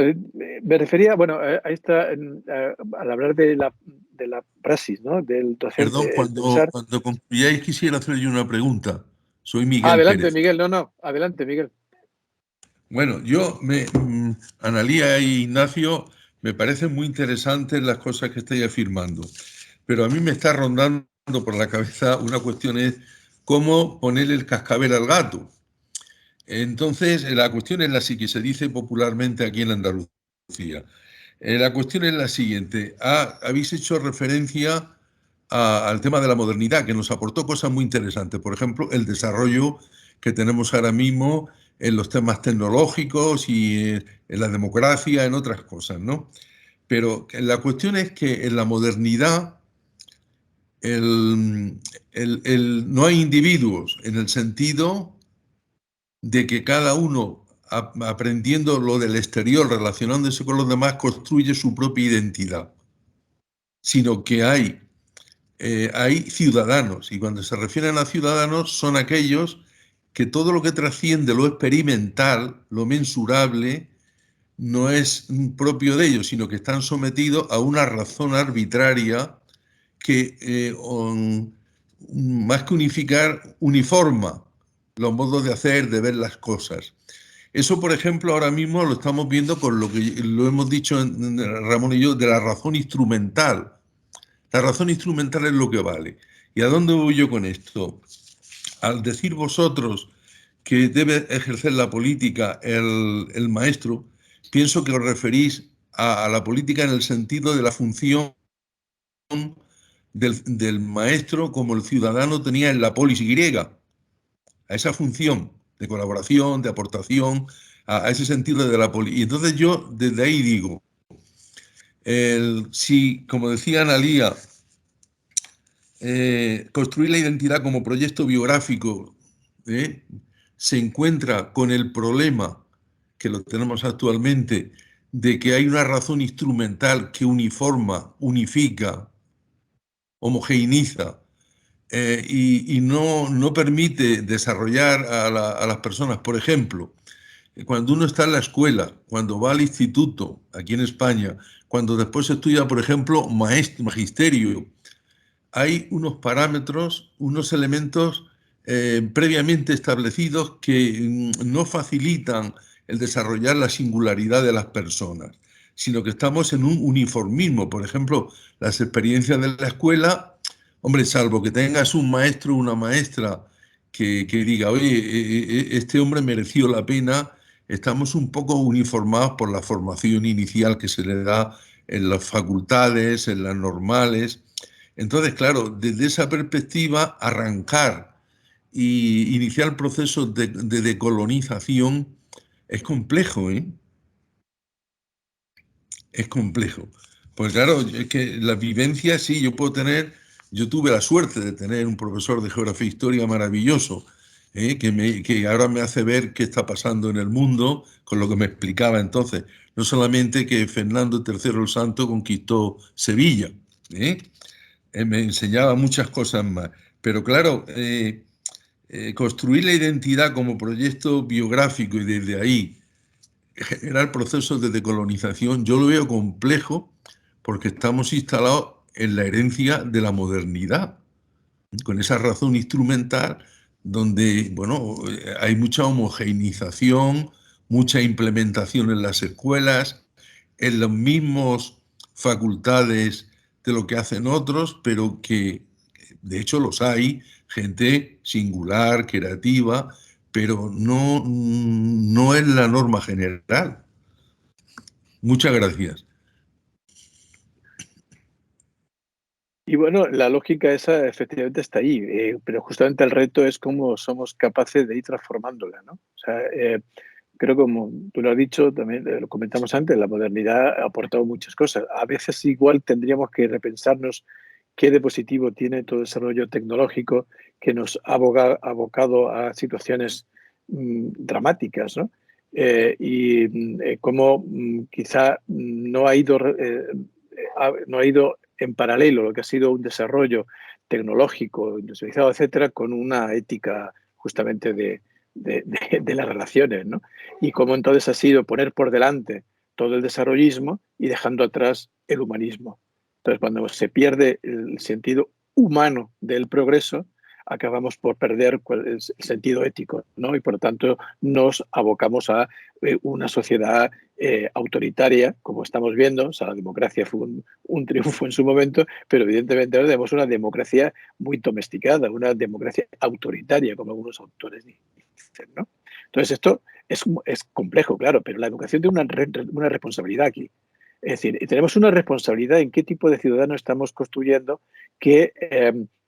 me refería, bueno, a al hablar de la praxis, ¿no? Del docente. Perdón, cuando concluyáis quisiera hacer yo una pregunta. Soy Miguel Adelante, Pérez. Miguel, no, adelante, Miguel. Bueno, Analía e Ignacio, me parecen muy interesantes las cosas que estáis afirmando, pero a mí me está rondando por la cabeza una cuestión es cómo ponerle el cascabel al gato. Entonces, la cuestión es la que se dice popularmente aquí en Andalucía. La cuestión es la siguiente. Habéis hecho referencia al tema de la modernidad, que nos aportó cosas muy interesantes. Por ejemplo, el desarrollo que tenemos ahora mismo en los temas tecnológicos y en la democracia, en otras cosas, ¿no? Pero la cuestión es que en la modernidad no hay individuos en el sentido de que cada uno, aprendiendo lo del exterior, relacionándose con los demás, construye su propia identidad, sino que hay ciudadanos, y cuando se refieren a ciudadanos son aquellos que todo lo que trasciende lo experimental, lo mensurable, no es propio de ellos, sino que están sometidos a una razón arbitraria que, más que unificar, uniforma los modos de hacer, de ver las cosas. Eso, por ejemplo, ahora mismo lo estamos viendo con lo que lo hemos dicho Ramón y yo, de la razón instrumental. La razón instrumental es lo que vale. ¿Y a dónde voy yo con esto? Al decir vosotros que debe ejercer la política el maestro, pienso que os referís a la política en el sentido de la función del maestro como el ciudadano tenía en la polis griega, a esa función de colaboración, de aportación, a ese sentido de la política. Y entonces yo desde ahí digo, Si, como decía Analía, construir la identidad como proyecto biográfico se encuentra con el problema, que lo tenemos actualmente, de que hay una razón instrumental que uniforma, unifica, homogeneiza y no permite desarrollar a las personas. Por ejemplo, cuando uno está en la escuela, cuando va al instituto, aquí en España, cuando después estudia, por ejemplo, magisterio, hay unos parámetros, unos elementos previamente establecidos que no facilitan el desarrollar la singularidad de las personas, sino que estamos en un uniformismo. Por ejemplo, las experiencias de la escuela, hombre, salvo que tengas un maestro o una maestra que diga, oye, este hombre mereció la pena, estamos un poco uniformados por la formación inicial que se le da en las facultades, en las normales. Entonces, claro, desde esa perspectiva, arrancar y iniciar el proceso de decolonización es complejo, ¿eh? Es complejo. Pues claro, es que la vivencia sí, yo tuve la suerte de tener un profesor de geografía e historia maravilloso, que ahora me hace ver qué está pasando en el mundo con lo que me explicaba entonces. No solamente que Fernando III el Santo conquistó Sevilla, ¿eh? Me enseñaba muchas cosas más. Pero claro, construir la identidad como proyecto biográfico y desde ahí generar procesos de decolonización, yo lo veo complejo porque estamos instalados en la herencia de la modernidad, con esa razón instrumental donde, bueno, hay mucha homogeneización, mucha implementación en las escuelas, en los mismos facultades de lo que hacen otros, pero que de hecho los hay, gente singular, creativa, pero no es la norma general. Muchas gracias. Y bueno, la lógica esa efectivamente está ahí, pero justamente el reto es cómo somos capaces de ir transformándola, ¿no? O sea, creo, como tú lo has dicho, también lo comentamos antes, la modernidad ha aportado muchas cosas. A veces igual tendríamos que repensarnos qué de positivo tiene todo el desarrollo tecnológico que nos ha abocado a situaciones dramáticas, ¿no? Y cómo quizá no ha ido en paralelo lo que ha sido un desarrollo tecnológico, industrializado, etcétera, con una ética justamente de las relaciones, ¿no? Y cómo entonces ha sido poner por delante todo el desarrollismo y dejando atrás el humanismo. Entonces, cuando se pierde el sentido humano del progreso, acabamos por perder el sentido ético, ¿no? Y por lo tanto nos abocamos a una sociedad autoritaria, como estamos viendo. O sea, la democracia fue un triunfo en su momento, pero evidentemente ahora tenemos una democracia muy domesticada, una democracia autoritaria, como algunos autores dicen, ¿no? Entonces esto es complejo, claro, pero la educación tiene una responsabilidad aquí. Es decir, tenemos una responsabilidad en qué tipo de ciudadano estamos construyendo que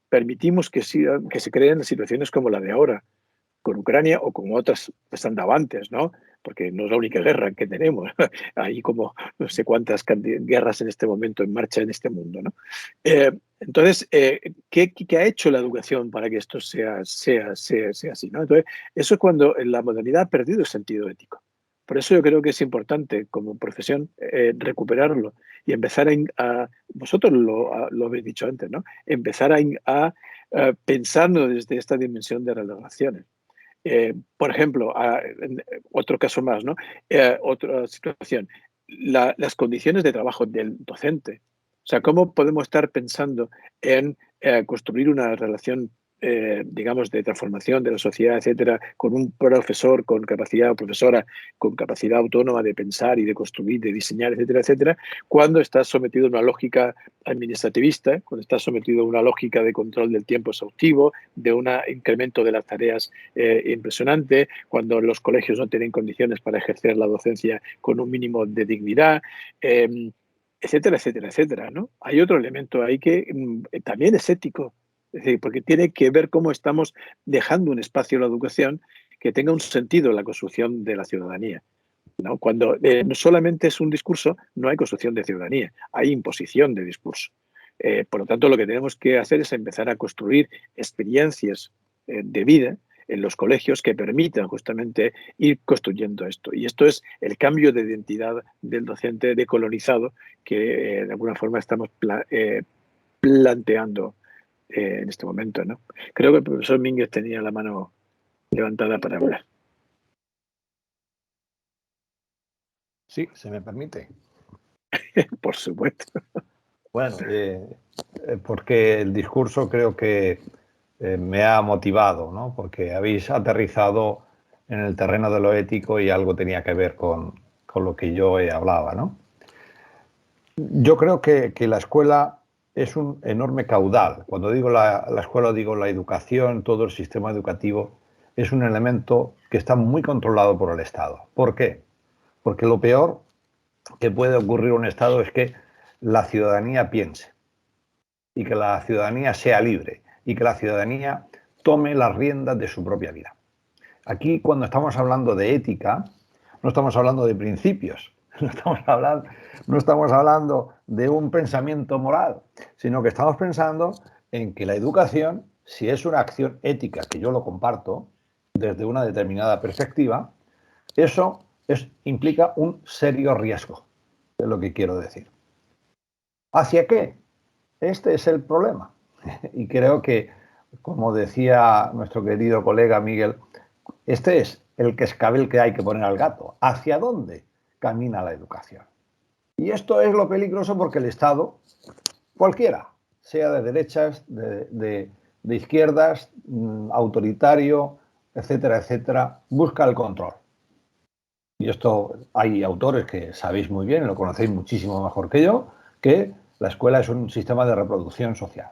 permitimos que se creen situaciones como la de ahora, con Ucrania o con otras que están dado antes, ¿no? Porque no es la única guerra que tenemos. Hay como no sé cuántas guerras en este momento en marcha en este mundo, ¿no? Entonces, ¿qué ha hecho la educación para que esto sea así, ¿no? Entonces, eso es cuando la modernidad ha perdido el sentido ético. Por eso yo creo que es importante como profesión recuperarlo y empezar vosotros lo habéis dicho antes, ¿no? Empezar a pensarlo desde esta dimensión de las relaciones. Por ejemplo, otro caso más, ¿no? Otra situación, las condiciones de trabajo del docente. O sea, ¿cómo podemos estar pensando en construir una relación, digamos, de transformación de la sociedad, etcétera, con un profesor con capacidad, profesora con capacidad autónoma de pensar y de construir, de diseñar, etcétera, etcétera, cuando estás sometido a una lógica administrativista, cuando estás sometido a una lógica de control del tiempo exhaustivo, de un incremento de las tareas impresionante, cuando los colegios no tienen condiciones para ejercer la docencia con un mínimo de dignidad, etcétera, etcétera, etcétera, ¿no? Hay otro elemento ahí que también es ético, es decir, porque tiene que ver cómo estamos dejando un espacio a la educación que tenga un sentido en la construcción de la ciudadanía. ¿no? Cuando no solamente es un discurso, no hay construcción de ciudadanía, hay imposición de discurso. Por lo tanto, lo que tenemos que hacer es empezar a construir experiencias de vida en los colegios que permitan justamente ir construyendo esto. Y esto es el cambio de identidad del docente decolonizado que de alguna forma estamos planteando en este momento, ¿no? Creo que el profesor Mínguez tenía la mano levantada para hablar. Sí, se me permite. Por supuesto. Bueno, porque el discurso creo que me ha motivado, ¿no? Porque habéis aterrizado en el terreno de lo ético y algo tenía que ver con lo que yo hablaba, ¿no? Yo creo que la escuela es un enorme caudal. Cuando digo la escuela, digo la educación, todo el sistema educativo es un elemento que está muy controlado por el Estado. ¿Por qué? Porque lo peor que puede ocurrir en un Estado es que la ciudadanía piense y que la ciudadanía sea libre y que la ciudadanía tome las riendas de su propia vida. Aquí, cuando estamos hablando de ética, no estamos hablando de principios, no estamos hablando de un pensamiento moral, sino que estamos pensando en que la educación, si es una acción ética, que yo lo comparto desde una determinada perspectiva, eso implica un serio riesgo, es lo que quiero decir. ¿Hacia qué? Este es el problema. Y creo que, como decía nuestro querido colega Miguel, este es el cascabel que hay que poner al gato. ¿Hacia dónde camina la educación? Y esto es lo peligroso porque el Estado, cualquiera, sea de derechas, de izquierdas, autoritario, etcétera, etcétera, busca el control. Y esto hay autores que sabéis muy bien, lo conocéis muchísimo mejor que yo, que la escuela es un sistema de reproducción social.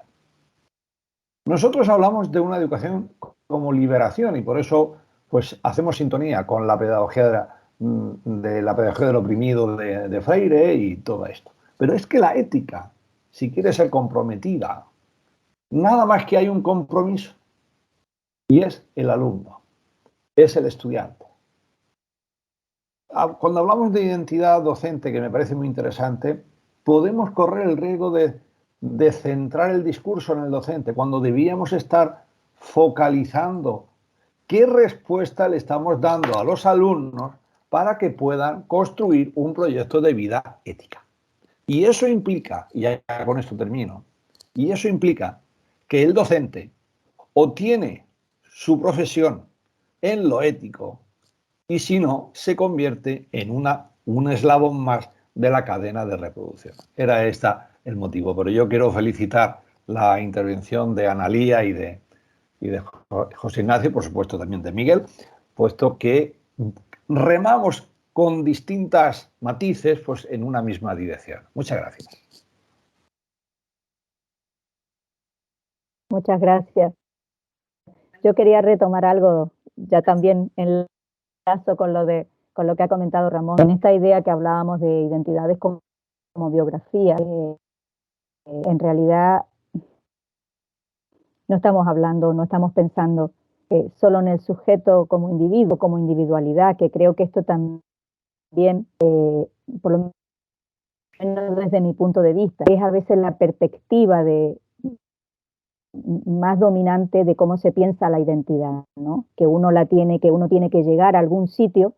Nosotros hablamos de una educación como liberación y por eso pues hacemos sintonía con la pedagogía de la pedagogía del oprimido de Freire y todo esto. Pero es que la ética, si quiere ser comprometida, nada más que hay un compromiso y es el alumno, es el estudiante. Cuando hablamos de identidad docente, que me parece muy interesante, podemos correr el riesgo de centrar el discurso en el docente, cuando debíamos estar focalizando qué respuesta le estamos dando a los alumnos para que puedan construir un proyecto de vida ética. Y eso implica, y ya con esto termino, y eso implica que el docente o tiene su profesión en lo ético, y si no, se convierte en un eslabón más de la cadena de reproducción. Era este el motivo, pero yo quiero felicitar la intervención de Analía y de José Ignacio, por supuesto también de Miguel, puesto que remamos con distintas matices pues, en una misma dirección. Muchas gracias. Muchas gracias. Yo quería retomar algo, ya también enlazo con lo que ha comentado Ramón, en esta idea que hablábamos de identidades como biografía. En realidad no estamos pensando solo en el sujeto como individuo, como individualidad, que creo que esto también, por lo menos desde mi punto de vista, es a veces la perspectiva más dominante de cómo se piensa la identidad, ¿no? Que uno tiene que llegar a algún sitio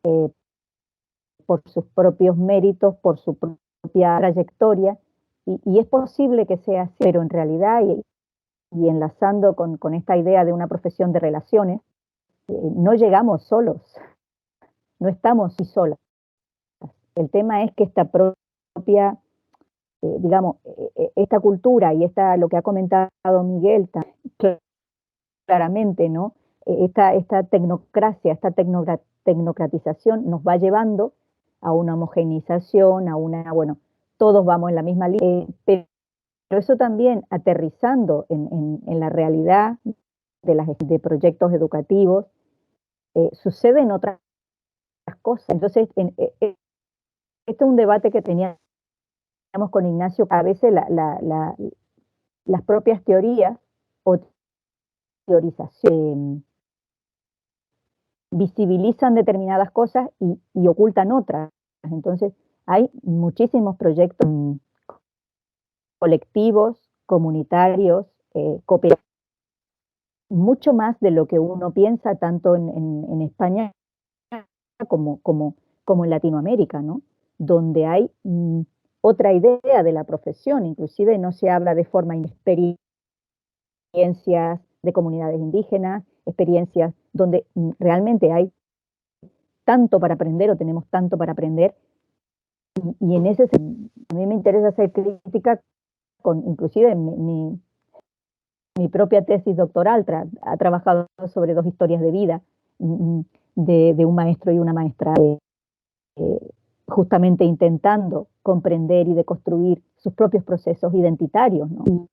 por sus propios méritos, por su propia trayectoria, y es posible que sea así, pero en realidad, y enlazando con esta idea de una profesión de relaciones, no llegamos solos, no estamos solas. El tema es que esta propia, digamos, esta cultura y lo que ha comentado Miguel claramente, ¿no? Esta tecnocracia, esta tecnocratización nos va llevando a una homogeneización, bueno, todos vamos en la misma línea, pero eso también aterrizando en la realidad de proyectos educativos, suceden otras cosas. Entonces, este es un debate que teníamos con Ignacio. A veces las propias teorías o teorización visibilizan determinadas cosas y ocultan otras. Entonces, hay muchísimos proyectos colectivos, comunitarios, cooperativos, mucho más de lo que uno piensa, tanto en España como en Latinoamérica, ¿no? Donde hay otra idea de la profesión, inclusive no se habla de forma experiencias de comunidades indígenas, experiencias donde realmente hay tanto para aprender o tenemos tanto para aprender, y en ese sentido, a mí me interesa hacer crítica con, inclusive mi propia tesis doctoral ha trabajado sobre 2 historias de vida de un maestro y una maestra, justamente intentando comprender y deconstruir sus propios procesos identitarios, ¿no?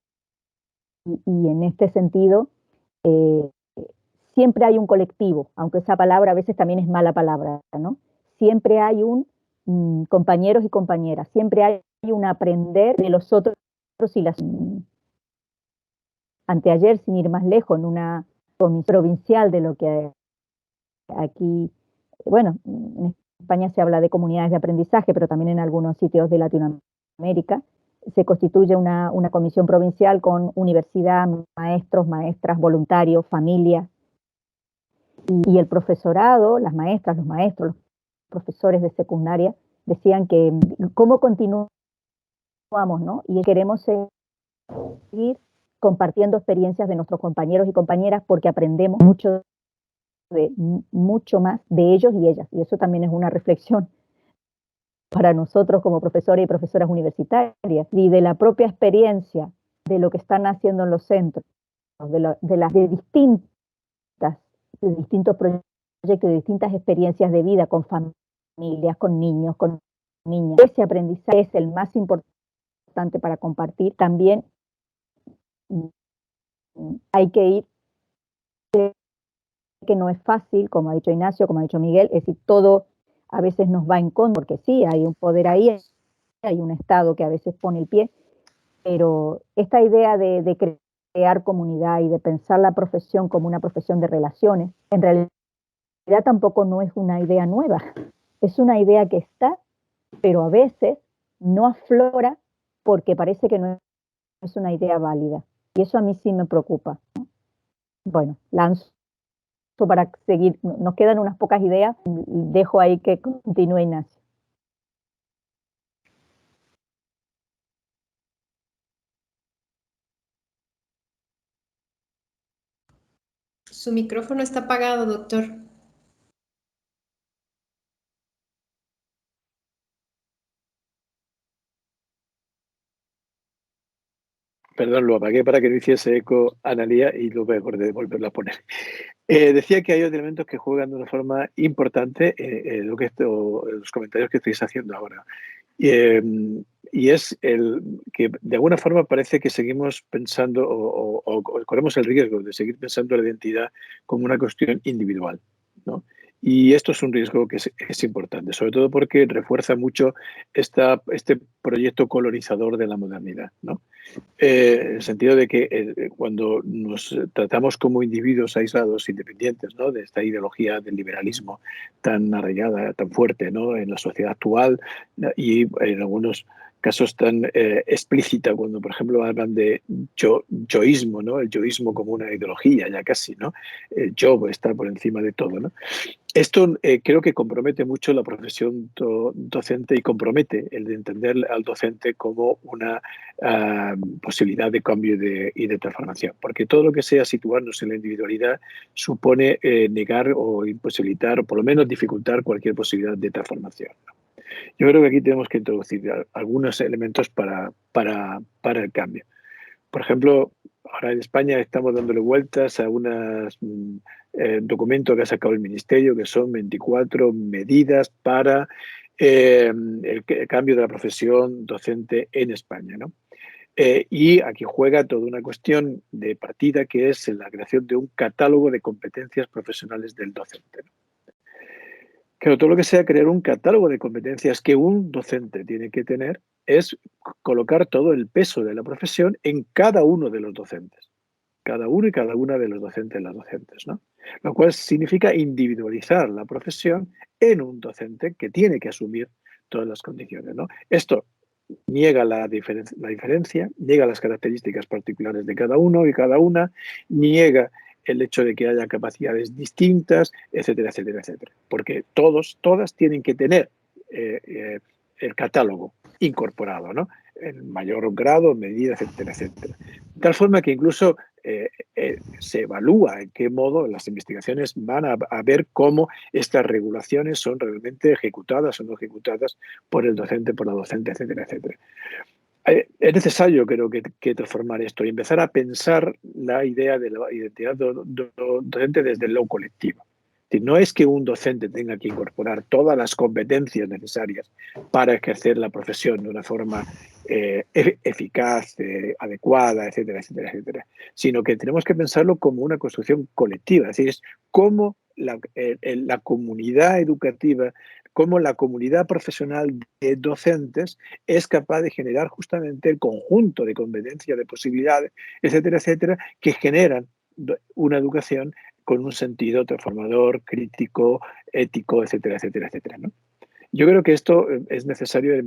Y en este sentido, siempre hay un colectivo, aunque esa palabra a veces también es mala palabra, ¿no? Siempre hay compañeros y compañeras, siempre hay un aprender de los otros y las... Anteayer, sin ir más lejos, en una comisión provincial de lo que aquí, bueno, en España se habla de comunidades de aprendizaje, pero también en algunos sitios de Latinoamérica, se constituye una comisión provincial con universidad, maestros, maestras, voluntarios, familias, y el profesorado, las maestras, los maestros, los profesores de secundaria, decían que cómo continuamos, ¿no? Y queremos seguir compartiendo experiencias de nuestros compañeros y compañeras porque aprendemos mucho más de ellos y ellas. Y eso también es una reflexión para nosotros como profesores y profesoras universitarias y de la propia experiencia de lo que están haciendo en los centros, de distintos proyectos, de distintas experiencias de vida con familias, con niños, con niñas. Ese aprendizaje es el más importante para compartir. También hay que ir, que no es fácil, como ha dicho Ignacio, como ha dicho Miguel, es decir, todo a veces nos va en contra, porque sí, hay un poder ahí, hay un Estado que a veces pone el pie, pero esta idea de crear comunidad y de pensar la profesión como una profesión de relaciones, en realidad tampoco no es una idea nueva, es una idea que está, pero a veces no aflora porque parece que no es una idea válida. Y eso a mí sí me preocupa, ¿no? Bueno, lanzo para seguir, nos quedan unas pocas ideas, dejo ahí que continúe Ignacio. Su micrófono está apagado, doctor. Perdón, lo apagué para que no hiciese eco Analía y luego me acordé de volverlo a poner. Decía que hay elementos que juegan de una forma importante en los comentarios que estáis haciendo ahora. Y es el que de alguna forma parece que seguimos pensando o corremos el riesgo de seguir pensando la identidad como una cuestión individual, ¿no? Y esto es un riesgo que es importante, sobre todo porque refuerza mucho este proyecto colonizador de la modernidad, ¿no? En el sentido de que cuando nos tratamos como individuos aislados, independientes, ¿no? De esta ideología del liberalismo tan arraigada, tan fuerte, ¿no? En la sociedad actual y en algunos casos tan explícita cuando, por ejemplo, hablan de yoísmo, ¿no? El yoísmo como una ideología ya casi, ¿no? El yo está por encima de todo, ¿no? Esto creo que compromete mucho la profesión docente y compromete el de entender al docente como una posibilidad de cambio y de transformación, porque todo lo que sea situarnos en la individualidad supone negar o imposibilitar o por lo menos dificultar cualquier posibilidad de transformación. Yo creo que aquí tenemos que introducir algunos elementos para el cambio. Por ejemplo, ahora en España estamos dándole vueltas a unos documentos que ha sacado el Ministerio, que son 24 medidas para el cambio de la profesión docente en España, ¿no? Y aquí juega toda una cuestión de partida que es la creación de un catálogo de competencias profesionales del docente, ¿no? Claro, todo lo que sea crear un catálogo de competencias que un docente tiene que tener, es colocar todo el peso de la profesión en cada uno de los docentes. Es decir, no es lo mismo un docente que tiene que saber matemáticas, que un docente que tiene que saber física, que un docente que tiene que saber cada uno y cada una de los docentes y las docentes, ¿no? Lo cual significa individualizar la profesión en un docente que tiene que asumir todas las condiciones, ¿no? Esto niega la diferencia, niega las características particulares de cada uno y cada una, niega el hecho de que haya capacidades distintas, etcétera, etcétera, etcétera. Porque todas tienen que tener el catálogo incorporado, ¿no? En mayor grado, medida, etcétera, etcétera. De tal forma que incluso se evalúa en qué modo las investigaciones van a ver cómo estas regulaciones son realmente ejecutadas o no ejecutadas por el docente, por la docente, etcétera, etcétera. Es necesario, creo, que transformar esto y empezar a pensar la idea de la identidad docente desde lo colectivo. No es que un docente tenga que incorporar todas las competencias necesarias para ejercer la profesión de una forma eficaz, adecuada, etcétera, etcétera, etcétera, sino que tenemos que pensarlo como una construcción colectiva, es decir, es cómo la comunidad educativa, cómo la comunidad profesional de docentes es capaz de generar justamente el conjunto de competencias, de posibilidades, etcétera, etcétera, que generan una educación con un sentido transformador, crítico, ético, etcétera, etcétera, etcétera, ¿no? Yo creo que esto es necesario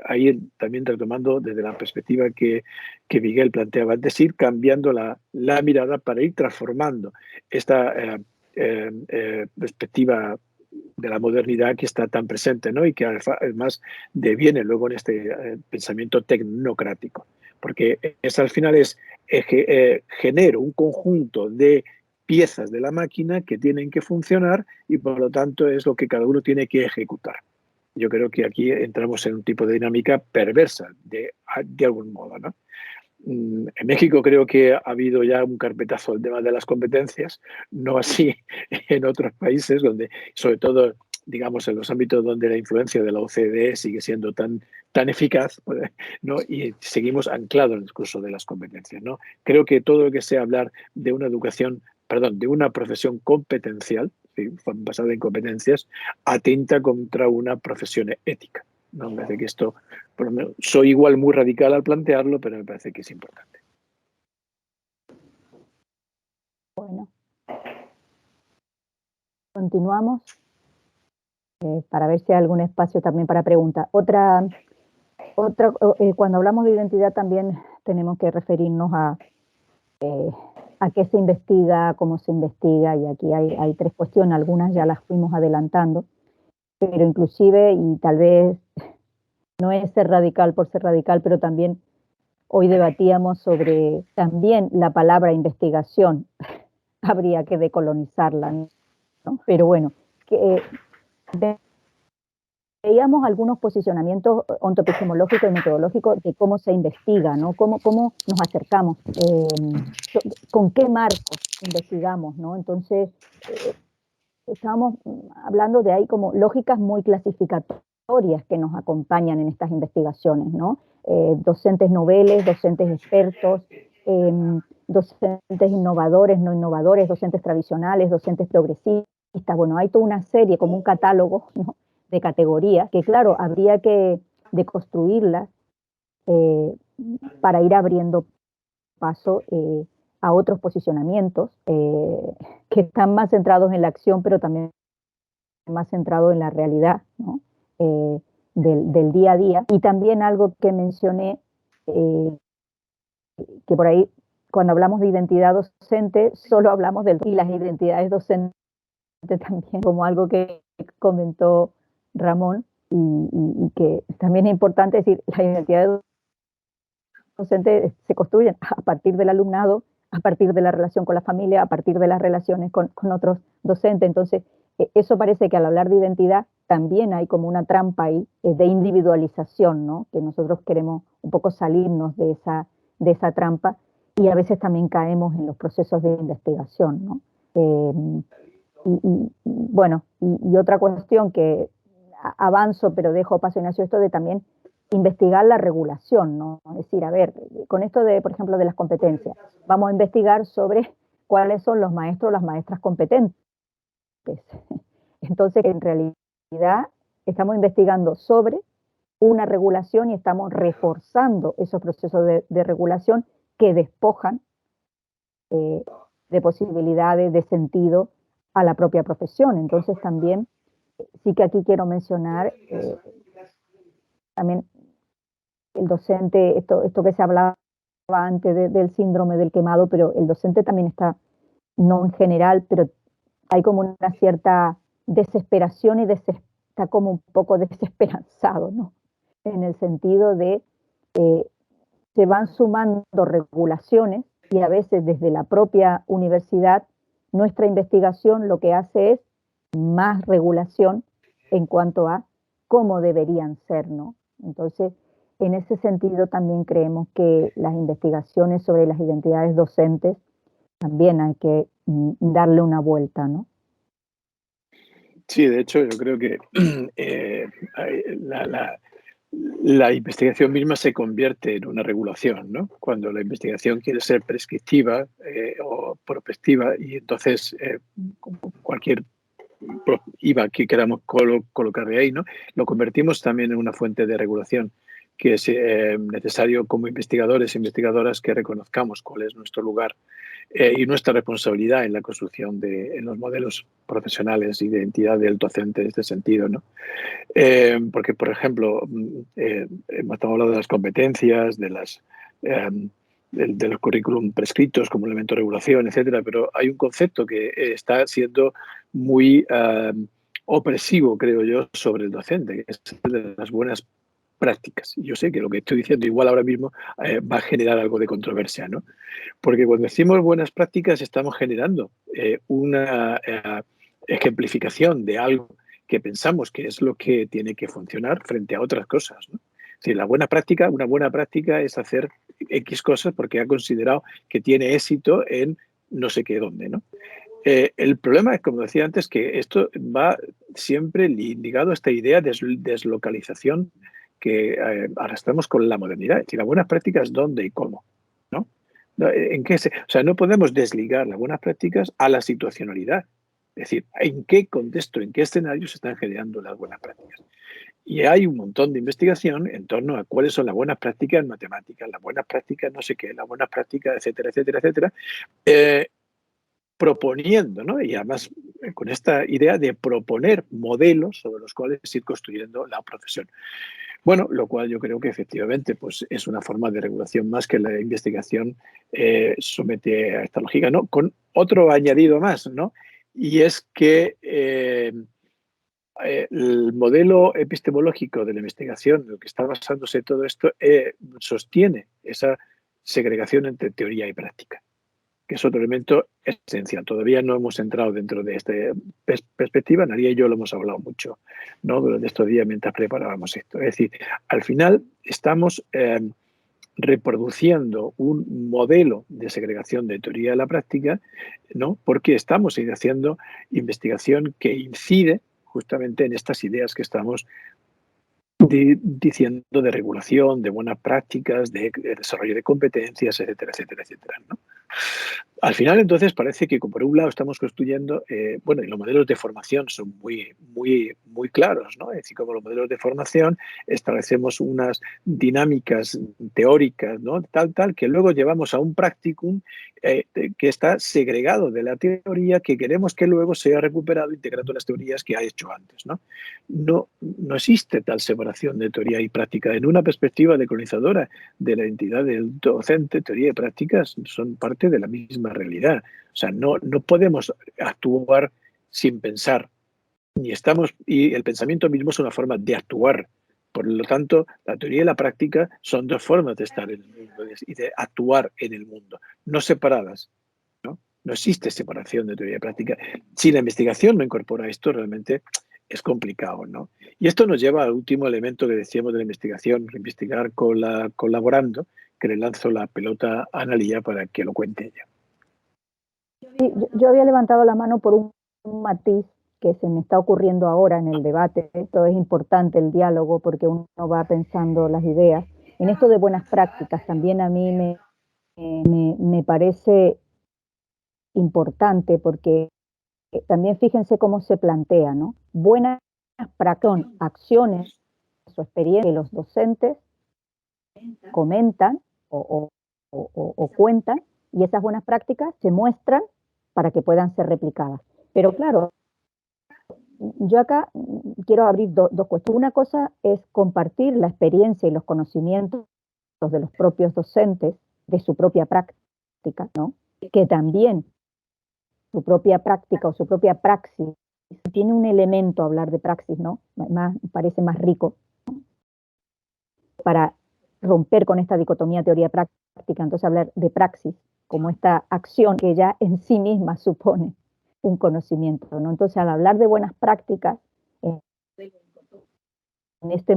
ahí también retomando desde la perspectiva que Miguel planteaba, es decir, cambiando la mirada para ir transformando esta perspectiva de la modernidad que está tan presente, ¿no? Y que además deviene luego en este pensamiento tecnocrático, porque al final genero un conjunto de piezas de la máquina que tienen que funcionar y por lo tanto es lo que cada uno tiene que ejecutar. Yo creo que aquí entramos en un tipo de dinámica perversa de algún modo, ¿no? En México creo que ha habido ya un carpetazo del tema de las competencias, no así en otros países donde, sobre todo, digamos, en los ámbitos donde la influencia de la OCDE sigue siendo tan eficaz, ¿no? Y seguimos anclados en el discurso de las competencias, ¿no? Creo que todo lo que sea hablar de una de una profesión competencial, basada en competencias, atenta contra una profesión ética. No me parece que esto, por lo menos, soy igual muy radical al plantearlo, pero me parece que es importante. Bueno, continuamos para ver si hay algún espacio también para preguntas. Cuando hablamos de identidad también tenemos que referirnos a qué se investiga, cómo se investiga, y aquí hay tres cuestiones, algunas ya las fuimos adelantando, pero inclusive, y tal vez no es ser radical por ser radical, pero también hoy debatíamos sobre también la palabra investigación, habría que decolonizarla, ¿no? Pero bueno, veíamos algunos posicionamientos ontoepistemológicos y metodológicos de cómo se investiga, ¿no? Cómo nos acercamos, con qué marcos investigamos, ¿no? Entonces, estábamos hablando de ahí como lógicas muy clasificatorias que nos acompañan en estas investigaciones, ¿no? Docentes noveles, docentes expertos, docentes innovadores, no innovadores, docentes tradicionales, docentes progresistas. Bueno, hay toda una serie, como un catálogo, ¿no?, de categorías que, claro, habría que deconstruirlas para ir abriendo paso a otros posicionamientos que están más centrados en la acción, pero también más centrados en la realidad, ¿no? Del día a día. Y también algo que mencioné, que por ahí, cuando hablamos de identidad docente, solo hablamos y las identidades docentes también, como algo que comentó Ramón, y que también es importante decir, la identidad docente se construye a partir del alumnado, a partir de la relación con la familia, a partir de las relaciones con otros docentes. Entonces, eso parece que al hablar de identidad también hay como una trampa ahí de individualización, ¿no? Que nosotros queremos un poco salirnos de esa trampa, y a veces también caemos en los procesos de investigación, ¿no? Bueno, y otra cuestión que avanzo, pero dejo paso, Ignacio, esto de también investigar la regulación, ¿no? Es decir, a ver, con esto de, por ejemplo, de las competencias, vamos a investigar sobre cuáles son los maestros o las maestras competentes. Entonces, en realidad, estamos investigando sobre una regulación y estamos reforzando esos procesos de regulación que despojan de posibilidades, de sentido a la propia profesión. Entonces también, sí que aquí quiero mencionar también el docente, esto que se hablaba antes del síndrome del quemado, pero el docente también está, no en general, pero hay como una cierta desesperación y está como un poco desesperanzado, ¿no? En el sentido de se van sumando regulaciones y a veces desde la propia universidad nuestra investigación lo que hace es más regulación en cuanto a cómo deberían ser, ¿no? Entonces, en ese sentido también creemos que las investigaciones sobre las identidades docentes también hay que darle una vuelta, ¿no? Sí, de hecho, yo creo que la investigación misma se convierte en una regulación, ¿no? Cuando la investigación quiere ser prescriptiva o prospectiva, y entonces cualquier IVA que queramos colocar de ahí, ¿no? Lo convertimos también en una fuente de regulación, que es necesario como investigadores e investigadoras que reconozcamos cuál es nuestro lugar y nuestra responsabilidad en la construcción en los modelos profesionales y de identidad del docente en este sentido, ¿no? Porque, por ejemplo, hemos hablado de las competencias, de los currículum prescritos como elemento de regulación, etcétera, pero hay un concepto que está siendo muy opresivo, creo yo, sobre el docente, que es el de las buenas prácticas. Yo sé que lo que estoy diciendo igual ahora mismo va a generar algo de controversia, ¿no? Porque cuando decimos buenas prácticas estamos generando una ejemplificación de algo que pensamos que es lo que tiene que funcionar frente a otras cosas, ¿no? Es decir, una buena práctica es hacer X cosas porque ha considerado que tiene éxito en no sé qué dónde, ¿no? El problema es, como decía antes, que esto va siempre ligado a esta idea de deslocalización que arrastramos con la modernidad. Es decir, las buenas prácticas, ¿dónde y cómo? ¿No? O sea, no podemos desligar las buenas prácticas a la situacionalidad. Es decir, ¿en qué contexto, en qué escenario se están generando las buenas prácticas? Y hay un montón de investigación en torno a cuáles son las buenas prácticas en matemáticas, las buenas prácticas no sé qué, las buenas prácticas, etcétera, etcétera, etcétera, proponiendo, ¿no? Y además con esta idea de proponer modelos sobre los cuales ir construyendo la profesión. Bueno, lo cual yo creo que efectivamente pues, es una forma de regulación más que la investigación somete a esta lógica, ¿no? Con otro añadido más, ¿no? Y es que el modelo epistemológico de la investigación, en el que está basándose todo esto, sostiene esa segregación entre teoría y práctica, que es otro elemento esencial. Todavía no hemos entrado dentro de esta perspectiva, Nadia y yo lo hemos hablado mucho, ¿no? Durante estos días mientras preparábamos esto. Es decir, al final estamos reproduciendo un modelo de segregación de teoría a la práctica, ¿no? Porque estamos haciendo investigación que incide justamente en estas ideas que estamos diciendo de regulación, de buenas prácticas, de desarrollo de competencias, etcétera, etcétera, etcétera, ¿no? Al final, entonces, parece que por un lado estamos construyendo, bueno, y los modelos de formación son muy, muy, muy claros, ¿no? Es decir, como los modelos de formación establecemos unas dinámicas teóricas, ¿no? Tal, que luego llevamos a un practicum que está segregado de la teoría, que queremos que luego sea recuperado integrando las teorías que ha hecho antes, ¿no? No existe tal separación de teoría y práctica. En una perspectiva decolonizadora de la identidad del docente, teoría y prácticas son parte de la misma realidad. O sea, no podemos actuar sin pensar. Y el pensamiento mismo es una forma de actuar. Por lo tanto, la teoría y la práctica son dos formas de estar en el mundo y de actuar en el mundo, no separadas. No existe separación de teoría y práctica. Si la investigación no incorpora esto, realmente es complicado, ¿no? Y esto nos lleva al último elemento que decíamos de la investigación, investigar colaborando, que le lanzo la pelota a Analía para que lo cuente ella. Sí, yo había levantado la mano por un matiz que se me está ocurriendo ahora en el debate. Esto es importante, el diálogo, porque uno va pensando las ideas. En esto de buenas prácticas, también a mí me parece importante porque también fíjense cómo se plantea, ¿no? Buenas prácticas, acciones o experiencias que los docentes comentan o cuentan y esas buenas prácticas se muestran para que puedan ser replicadas. Pero claro, yo acá quiero abrir dos cuestiones. Una cosa es compartir la experiencia y los conocimientos de los propios docentes, de su propia práctica, ¿no? Que también su propia práctica o su propia praxis tiene un elemento, hablar de praxis, ¿no? Parece más rico, ¿no? Para romper con esta dicotomía teoría-práctica, entonces hablar de praxis como esta acción que ya en sí misma supone un conocimiento, ¿no? Entonces, al hablar de buenas prácticas, en este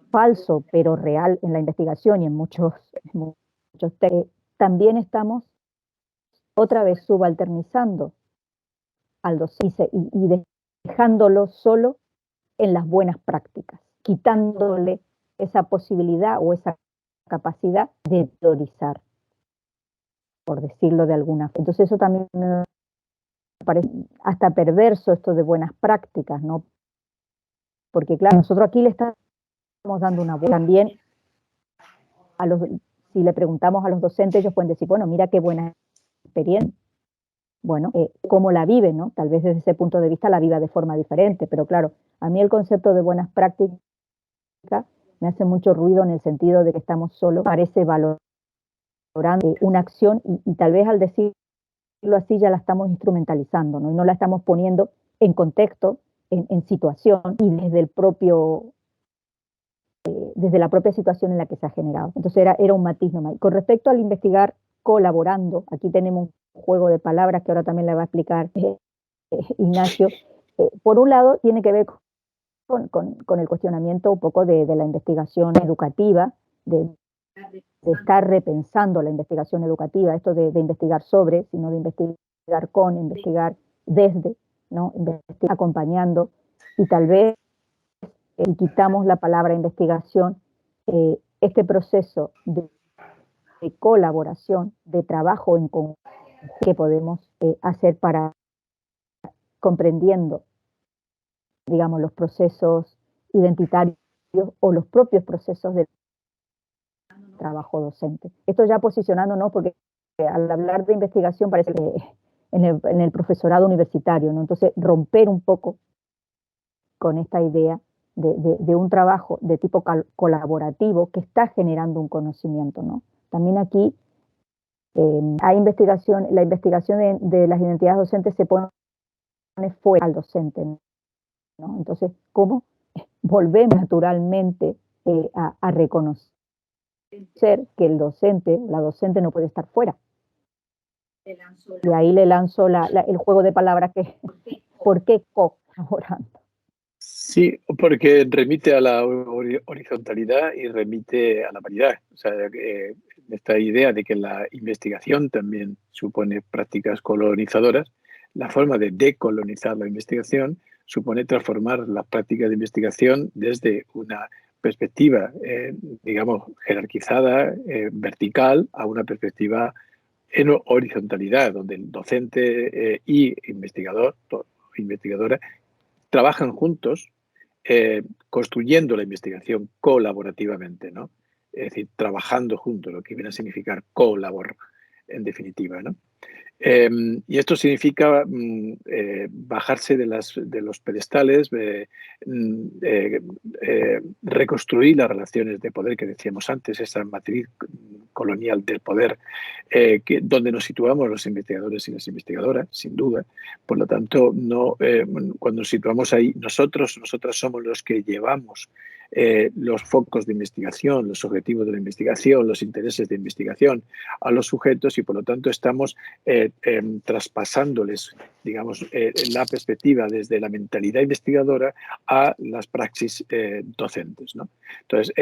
falso pero real en la investigación y en muchos también estamos otra vez subalternizando al docente y dejándolo solo en las buenas prácticas, quitándole esa posibilidad o esa capacidad de teorizar, por decirlo de alguna forma. Entonces eso también me parece hasta perverso, esto de buenas prácticas, ¿no? Porque claro, nosotros aquí le estamos dando una buena. También si le preguntamos a los docentes, ellos pueden decir, bueno, mira qué buena experiencia. Bueno, cómo la vive, ¿no? Tal vez desde ese punto de vista la viva de forma diferente, pero claro, a mí el concepto de buenas prácticas me hace mucho ruido en el sentido de que estamos solo, parece valorando una acción y tal vez al decirlo así ya la estamos instrumentalizando, ¿no? Y no la estamos poniendo en contexto, en situación y desde la propia situación en la que se ha generado. Entonces era un matiz nomás. Con respecto al investigar colaborando, aquí tenemos un juego de palabras que ahora también le va a explicar Ignacio. Por un lado, tiene que ver con el cuestionamiento un poco de la investigación educativa, de estar repensando la investigación educativa, esto de investigar sobre, sino de investigar con, investigar desde, ¿no? Investigar acompañando, y tal vez y quitamos la palabra investigación, este proceso de colaboración, de trabajo en conjunto que podemos hacer para comprendiendo, digamos, los procesos identitarios o los propios procesos de trabajo docente. Esto ya posicionándonos, porque al hablar de investigación parece que en el profesorado universitario, ¿no? Entonces romper un poco con esta idea de un trabajo de tipo colaborativo que está generando un conocimiento, ¿no? También aquí hay investigación, la investigación de las identidades docentes se pone fuera al docente, ¿no? Entonces, ¿cómo volvemos naturalmente a reconocer que el docente, la docente no puede estar fuera? Y ahí le lanzo el juego de palabras que, ¿por qué colaborando? Sí, porque remite a la horizontalidad y remite a la paridad. O sea, esta idea de que la investigación también supone prácticas colonizadoras, la forma de decolonizar la investigación supone transformar las prácticas de investigación desde una perspectiva, digamos, jerarquizada, vertical, a una perspectiva en horizontalidad, donde el docente y investigador, investigadora, trabajan juntos construyendo la investigación colaborativamente, ¿no? Es decir, trabajando juntos, lo que viene a significar colabor, en definitiva, ¿no? Y esto significa bajarse de los pedestales, reconstruir las relaciones de poder que decíamos antes, esa matriz colonial del poder, donde nos situamos los investigadores y las investigadoras, sin duda. Por lo tanto, cuando nos situamos ahí, nosotras somos los que llevamos los focos de investigación, los objetivos de la investigación, los intereses de investigación a los sujetos y por lo tanto estamos traspasándoles, digamos, la perspectiva desde la mentalidad investigadora a las praxis docentes, ¿no? Entonces,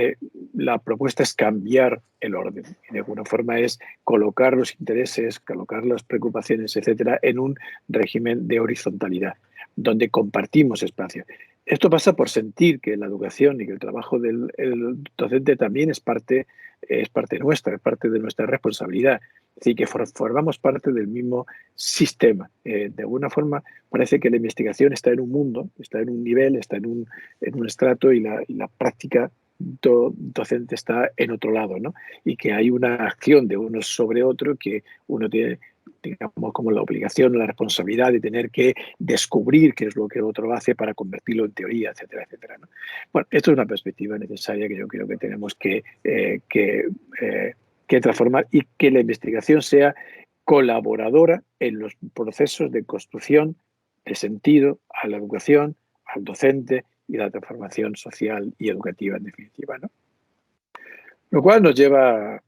la propuesta es cambiar el orden y de alguna forma es colocar los intereses, colocar las preocupaciones, etcétera, en un régimen de horizontalidad, donde compartimos espacio. Esto pasa por sentir que la educación y que el trabajo del docente también es parte nuestra, es parte de nuestra responsabilidad. Es decir, que formamos parte del mismo sistema. De alguna forma parece que la investigación está en un mundo, está en un nivel, está en un estrato y la práctica docente está en otro lado, ¿no? Y que hay una acción de unos sobre otro que uno tiene, digamos, como la obligación, la responsabilidad de tener que descubrir qué es lo que el otro hace para convertirlo en teoría, etcétera, etcétera, ¿no? Bueno, esto es una perspectiva necesaria que yo creo que tenemos que transformar, y que la investigación sea colaboradora en los procesos de construcción de sentido a la educación, al docente y la transformación social y educativa en definitiva, ¿no? Lo cual nos lleva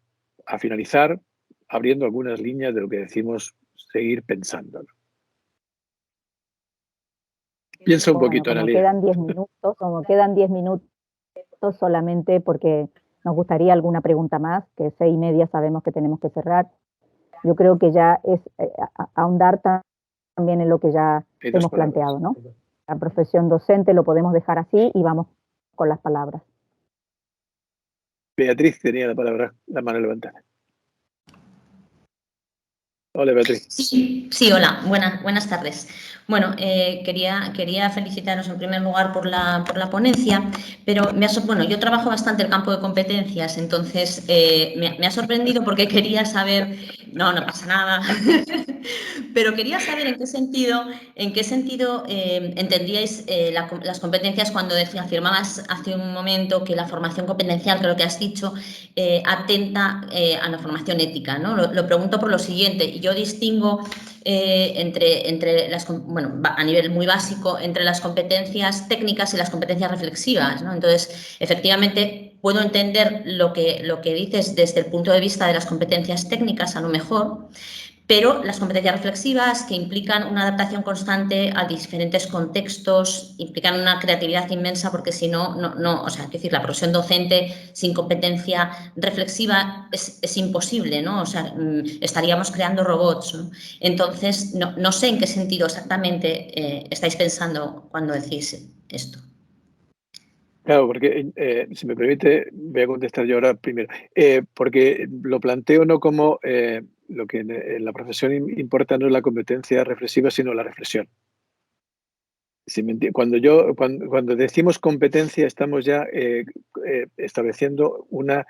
a finalizar abriendo algunas líneas de lo que decimos seguir pensando, ¿no? Piensa un poquito, como Analia. quedan 10 minutos solamente porque nos gustaría alguna pregunta más, que 6:30 sabemos que tenemos que cerrar. Yo creo que ya es ahondar también en lo que ya hemos planteado, ¿no? La profesión docente lo podemos dejar así y vamos con las palabras. Beatriz tenía la palabra, la mano levantada. Hola, Beatriz. Sí, hola, buenas tardes. Bueno, quería felicitaros en primer lugar por la ponencia, pero bueno, yo trabajo bastante el campo de competencias, entonces me ha sorprendido porque quería saber, no pasa nada, pero quería saber en qué sentido entendíais las competencias cuando afirmabas hace un momento que la formación competencial, creo que has dicho, atenta a la formación ética, ¿no? Lo pregunto por lo siguiente. Yo distingo a nivel muy básico entre las competencias técnicas y las competencias reflexivas, ¿no? Entonces, efectivamente, puedo entender lo que dices desde el punto de vista de las competencias técnicas, a lo mejor, pero las competencias reflexivas, que implican una adaptación constante a diferentes contextos, implican una creatividad inmensa, porque si no, o sea, es decir, la profesión docente sin competencia reflexiva es imposible, ¿no? O sea, estaríamos creando robots, ¿no? Entonces, no sé en qué sentido exactamente estáis pensando cuando decís esto. Claro, porque si me permite, voy a contestar yo ahora primero, porque lo planteo no como lo que en la profesión importa no es la competencia reflexiva, sino la reflexión. Cuando decimos competencia, estamos ya estableciendo una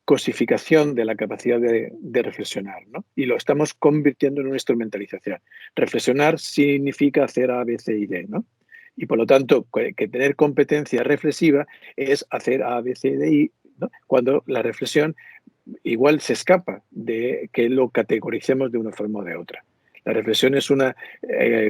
cosificación de la capacidad de reflexionar, ¿no? Y lo estamos convirtiendo en una instrumentalización. Reflexionar significa hacer A, B, C y D, ¿no? Y por lo tanto, que tener competencia reflexiva es hacer A, B, C, D, I, ¿no? Cuando la reflexión igual se escapa de que lo categoricemos de una forma o de otra. La reflexión es una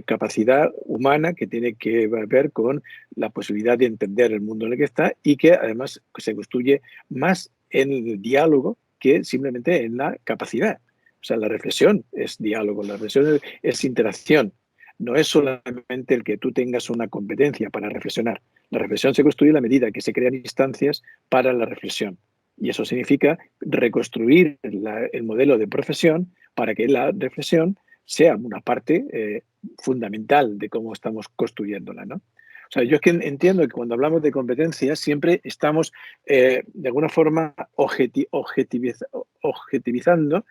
capacidad humana que tiene que ver con la posibilidad de entender el mundo en el que está, y que además se construye más en el diálogo que simplemente en la capacidad. O sea, la reflexión es diálogo, la reflexión es interacción. No es solamente el que tú tengas una competencia para reflexionar. La reflexión se construye a la medida que se crean instancias para la reflexión. Y eso significa reconstruir el modelo de profesión para que la reflexión sea una parte fundamental de cómo estamos construyéndola, ¿no? O sea, yo es que entiendo que cuando hablamos de competencias siempre estamos de alguna forma objetivizando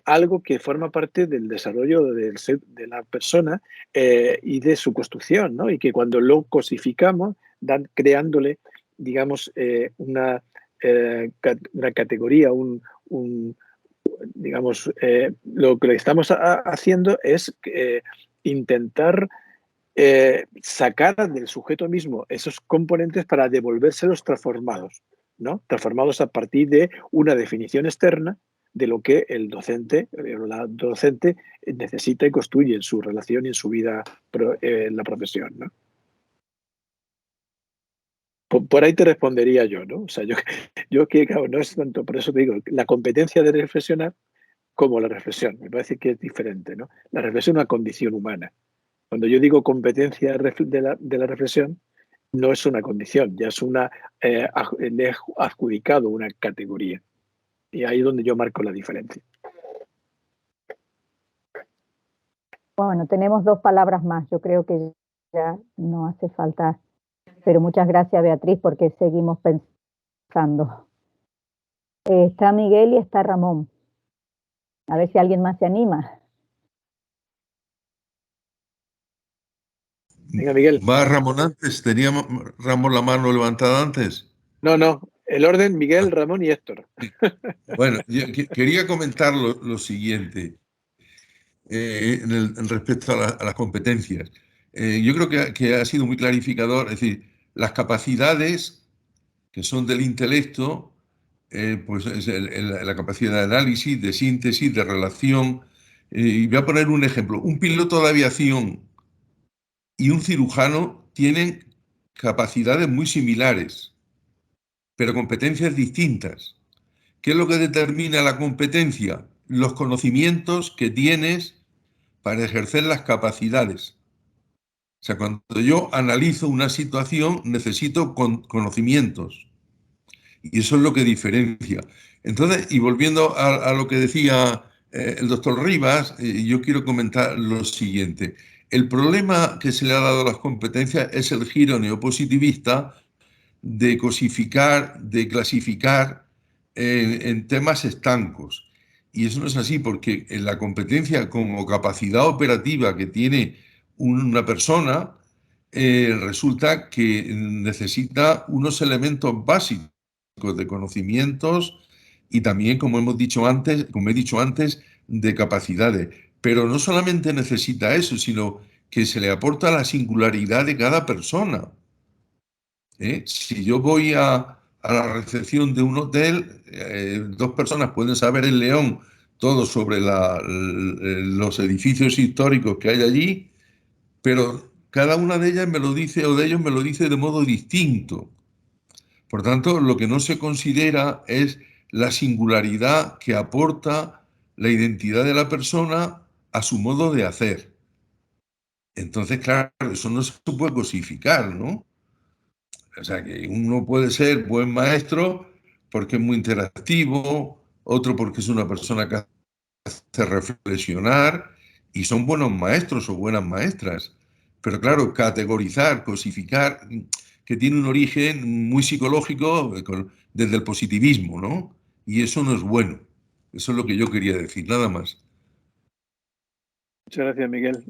algo que forma parte del desarrollo de la persona y de su construcción, ¿no? Y que cuando lo cosificamos, creándole, digamos, una categoría, digamos, lo que estamos haciendo es intentar sacar del sujeto mismo esos componentes para devolvérselos transformados, ¿no? Transformados a partir de una definición externa de lo que el docente o la docente necesita y construye en su relación y en su vida en la profesión, ¿no? Por ahí te respondería yo, ¿no? O sea, yo que, claro, no es tanto, por eso te digo, la competencia de reflexionar como la reflexión. Me parece que es diferente, ¿no? La reflexión es una condición humana. Cuando yo digo competencia de la reflexión, no es una condición, ya es le he adjudicado una categoría. Y ahí es donde yo marco la diferencia. Bueno, tenemos 2 palabras más. Yo creo que ya no hace falta. Pero muchas gracias, Beatriz, porque seguimos pensando. Está Miguel y está Ramón. A ver si alguien más se anima. Venga, Miguel. ¿Va Ramón antes? ¿Tenía Ramón la mano levantada antes? No, El orden, Miguel, Ramón y Héctor. Bueno, yo quería comentar lo siguiente en respecto a las competencias. Yo creo que ha sido muy clarificador, es decir, las capacidades que son del intelecto, pues es la capacidad de análisis, de síntesis, de relación. Y voy a poner un ejemplo. Un piloto de aviación y un cirujano tienen capacidades muy similares, pero competencias distintas. ¿Qué es lo que determina la competencia? Los conocimientos que tienes para ejercer las capacidades. O sea, cuando yo analizo una situación, necesito conocimientos. Y eso es lo que diferencia. Entonces, y volviendo a lo que decía el doctor Rivas, yo quiero comentar lo siguiente. El problema que se le ha dado a las competencias es el giro neopositivista de cosificar, de clasificar en temas estancos. Y eso no es así, porque en la competencia como capacidad operativa que tiene una persona, resulta que necesita unos elementos básicos de conocimientos y también, como hemos dicho antes, como he dicho antes, de capacidades. Pero no solamente necesita eso, sino que se le aporta la singularidad de cada persona. Si yo voy a la recepción de un hotel, dos personas pueden saber en León todo sobre los edificios históricos que hay allí, pero cada una de ellas me lo dice, o de ellos me lo dice de modo distinto. Por tanto, lo que no se considera es la singularidad que aporta la identidad de la persona a su modo de hacer. Entonces, claro, eso no se puede cosificar, ¿no? O sea, que uno puede ser buen maestro porque es muy interactivo, otro porque es una persona que hace reflexionar, y son buenos maestros o buenas maestras. Pero claro, categorizar, cosificar, que tiene un origen muy psicológico desde el positivismo, ¿no? Y eso no es bueno. Eso es lo que yo quería decir, nada más. Muchas gracias, Miguel.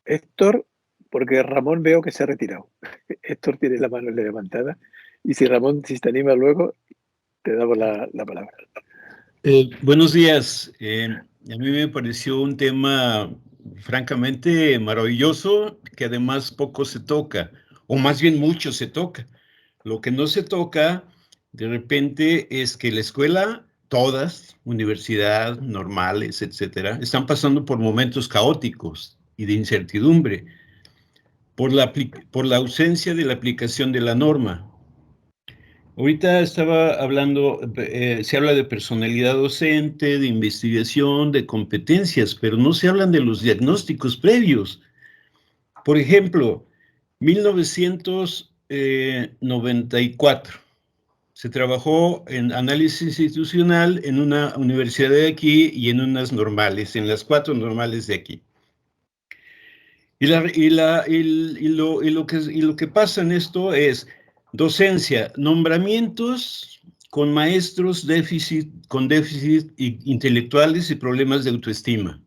Héctor, porque Ramón veo que se ha retirado. Héctor tiene la mano levantada. Y si Ramón, si te anima luego, te damos la palabra. Buenos días. A mí me pareció un tema francamente maravilloso, que además poco se toca, o más bien mucho se toca. Lo que no se toca de repente es que la escuela, todas, universidad, normales, etcétera, están pasando por momentos caóticos y de incertidumbre por la ausencia de la aplicación de la norma. Ahorita estaba hablando, se habla de personalidad docente, de investigación, de competencias, pero no se hablan de los diagnósticos previos. Por ejemplo, 1994, se trabajó en análisis institucional en una universidad de aquí y en unas normales, en las 4 normales de aquí. Y lo que pasa en esto es docencia, nombramientos con maestros con déficit intelectuales y problemas de autoestima.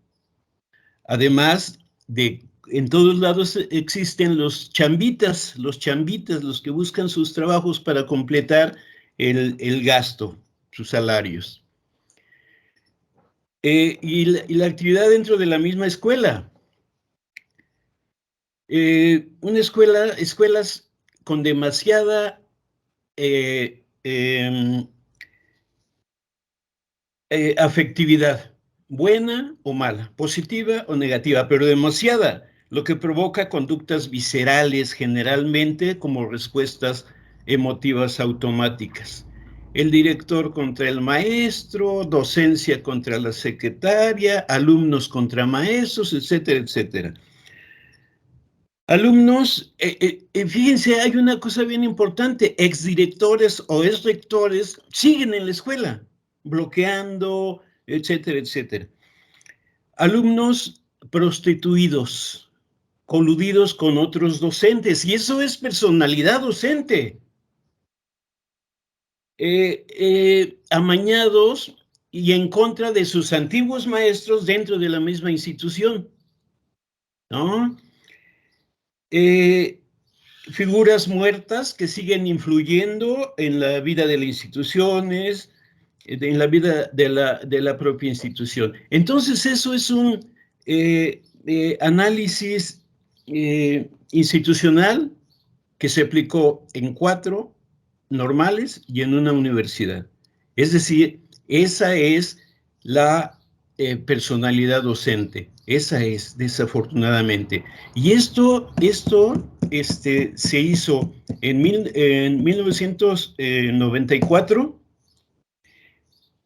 Además de, en todos lados existen los chambitas, los que buscan sus trabajos para completar el gasto, sus salarios. Y la actividad dentro de la misma escuela. Escuelas con demasiada afectividad, buena o mala, positiva o negativa, pero demasiada, lo que provoca conductas viscerales generalmente como respuestas emotivas automáticas. El director contra el maestro, docencia contra la secretaria, alumnos contra maestros, etcétera, etcétera. Alumnos, fíjense, hay una cosa bien importante, exdirectores o exrectores siguen en la escuela, bloqueando, etcétera, etcétera. Alumnos prostituidos, coludidos con otros docentes, y eso es personalidad docente. Amañados y en contra de sus antiguos maestros dentro de la misma institución, ¿no? figuras muertas que siguen influyendo en la vida de las instituciones, en la vida de la propia institución. Entonces, eso es un análisis institucional que se aplicó en 4 normales y en una universidad. Es decir, esa es la personalidad docente. Esa es, desafortunadamente. Y esto se hizo en 1994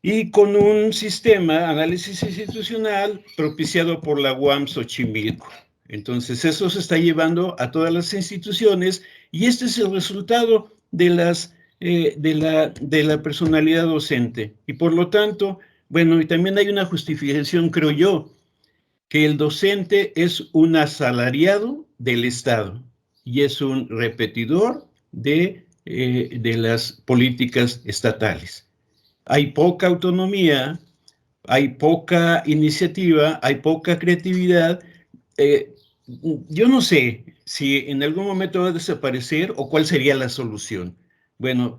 y con un sistema, análisis institucional, propiciado por la UAM Xochimilco. Entonces, eso se está llevando a todas las instituciones y este es el resultado de la personalidad docente. Y por lo tanto, bueno, y también hay una justificación, creo yo, que el docente es un asalariado del Estado y es un repetidor de las políticas estatales. Hay poca autonomía, hay poca iniciativa, hay poca creatividad. Yo no sé si en algún momento va a desaparecer o cuál sería la solución. Bueno,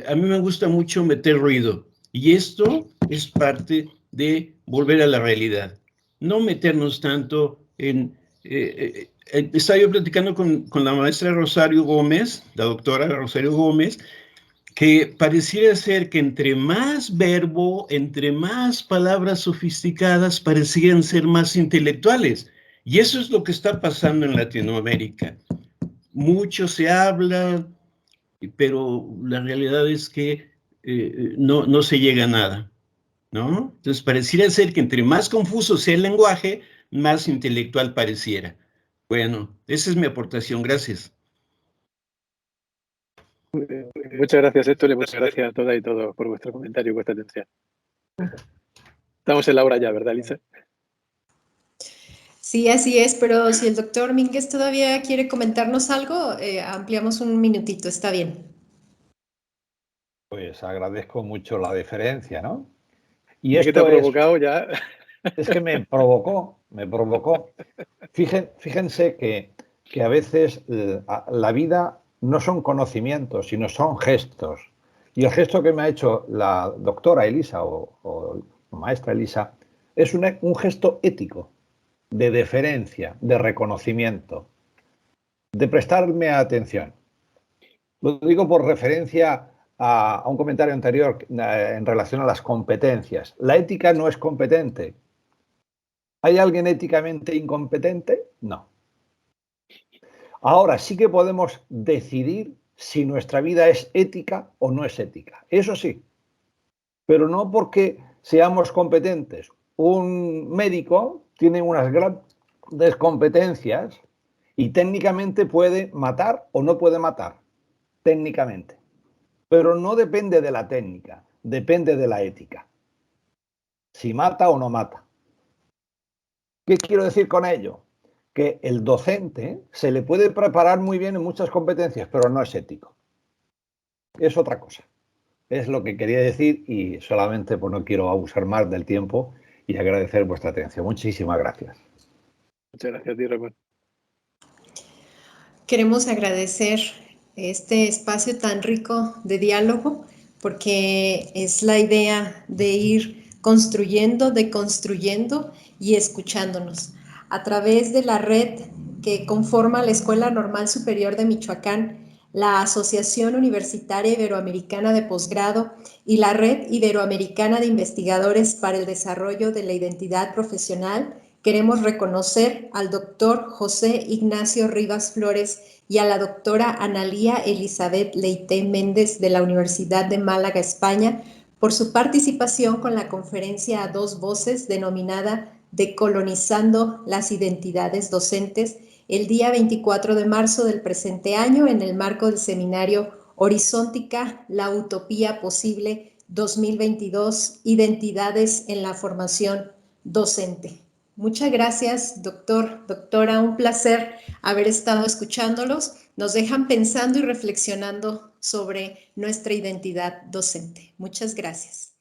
a mí me gusta mucho meter ruido y esto es parte de volver a la realidad. No meternos tanto en... estaba yo platicando con la maestra Rosario Gómez, la doctora Rosario Gómez, que pareciera ser que entre más verbo, entre más palabras sofisticadas, parecían ser más intelectuales. Y eso es lo que está pasando en Latinoamérica. Mucho se habla, pero la realidad es que no se llega a nada, ¿no? Entonces pareciera ser que entre más confuso sea el lenguaje, más intelectual pareciera. Bueno, esa es mi aportación. Gracias. Muchas gracias, Héctor, y muchas gracias a todas y todos por vuestro comentario y vuestra atención. Estamos en la hora ya, ¿verdad, Lisa? Sí, así es, pero si el doctor Mínguez todavía quiere comentarnos algo, ampliamos un minutito, está bien. Pues agradezco mucho la deferencia, ¿no? Y ¿Qué te ha esto provocado ya? es que me provocó. Fíjense que a veces la vida no son conocimientos, sino son gestos. Y el gesto que me ha hecho la doctora Elisa o maestra Elisa es un gesto ético, de deferencia, de reconocimiento, de prestarme atención. Lo digo por referencia a un comentario anterior en relación a las competencias. La ética no es competente. ¿Hay alguien éticamente incompetente? No. Ahora sí que podemos decidir si nuestra vida es ética o no es ética. Eso sí, pero no porque seamos competentes. Un médico tiene unas grandes competencias y técnicamente puede matar o no puede matar, técnicamente. Pero no depende de la técnica, depende de la ética. Si mata o no mata. ¿Qué quiero decir con ello? Que el docente se le puede preparar muy bien en muchas competencias, pero no es ético. Es otra cosa. Es lo que quería decir y solamente pues no quiero abusar más del tiempo y agradecer vuestra atención. Muchísimas gracias. Muchas gracias a ti, Ramón. Queremos agradecer este espacio tan rico de diálogo porque es la idea de ir construyendo, deconstruyendo y escuchándonos. A través de la red que conforma la Escuela Normal Superior de Michoacán, la Asociación Universitaria Iberoamericana de Posgrado y la Red Iberoamericana de Investigadores para el Desarrollo de la Identidad Profesional, queremos reconocer al doctor José Ignacio Rivas Flores y a la doctora Analía Elizabeth Leite Méndez de la Universidad de Málaga, España, por su participación con la conferencia a 2 voces denominada Decolonizando las Identidades Docentes, el día 24 de marzo del presente año en el marco del seminario Horizontica, la Utopía Posible 2022, Identidades en la Formación Docente. Muchas gracias, doctor, doctora, un placer haber estado escuchándolos. Nos dejan pensando y reflexionando sobre nuestra identidad docente. Muchas gracias.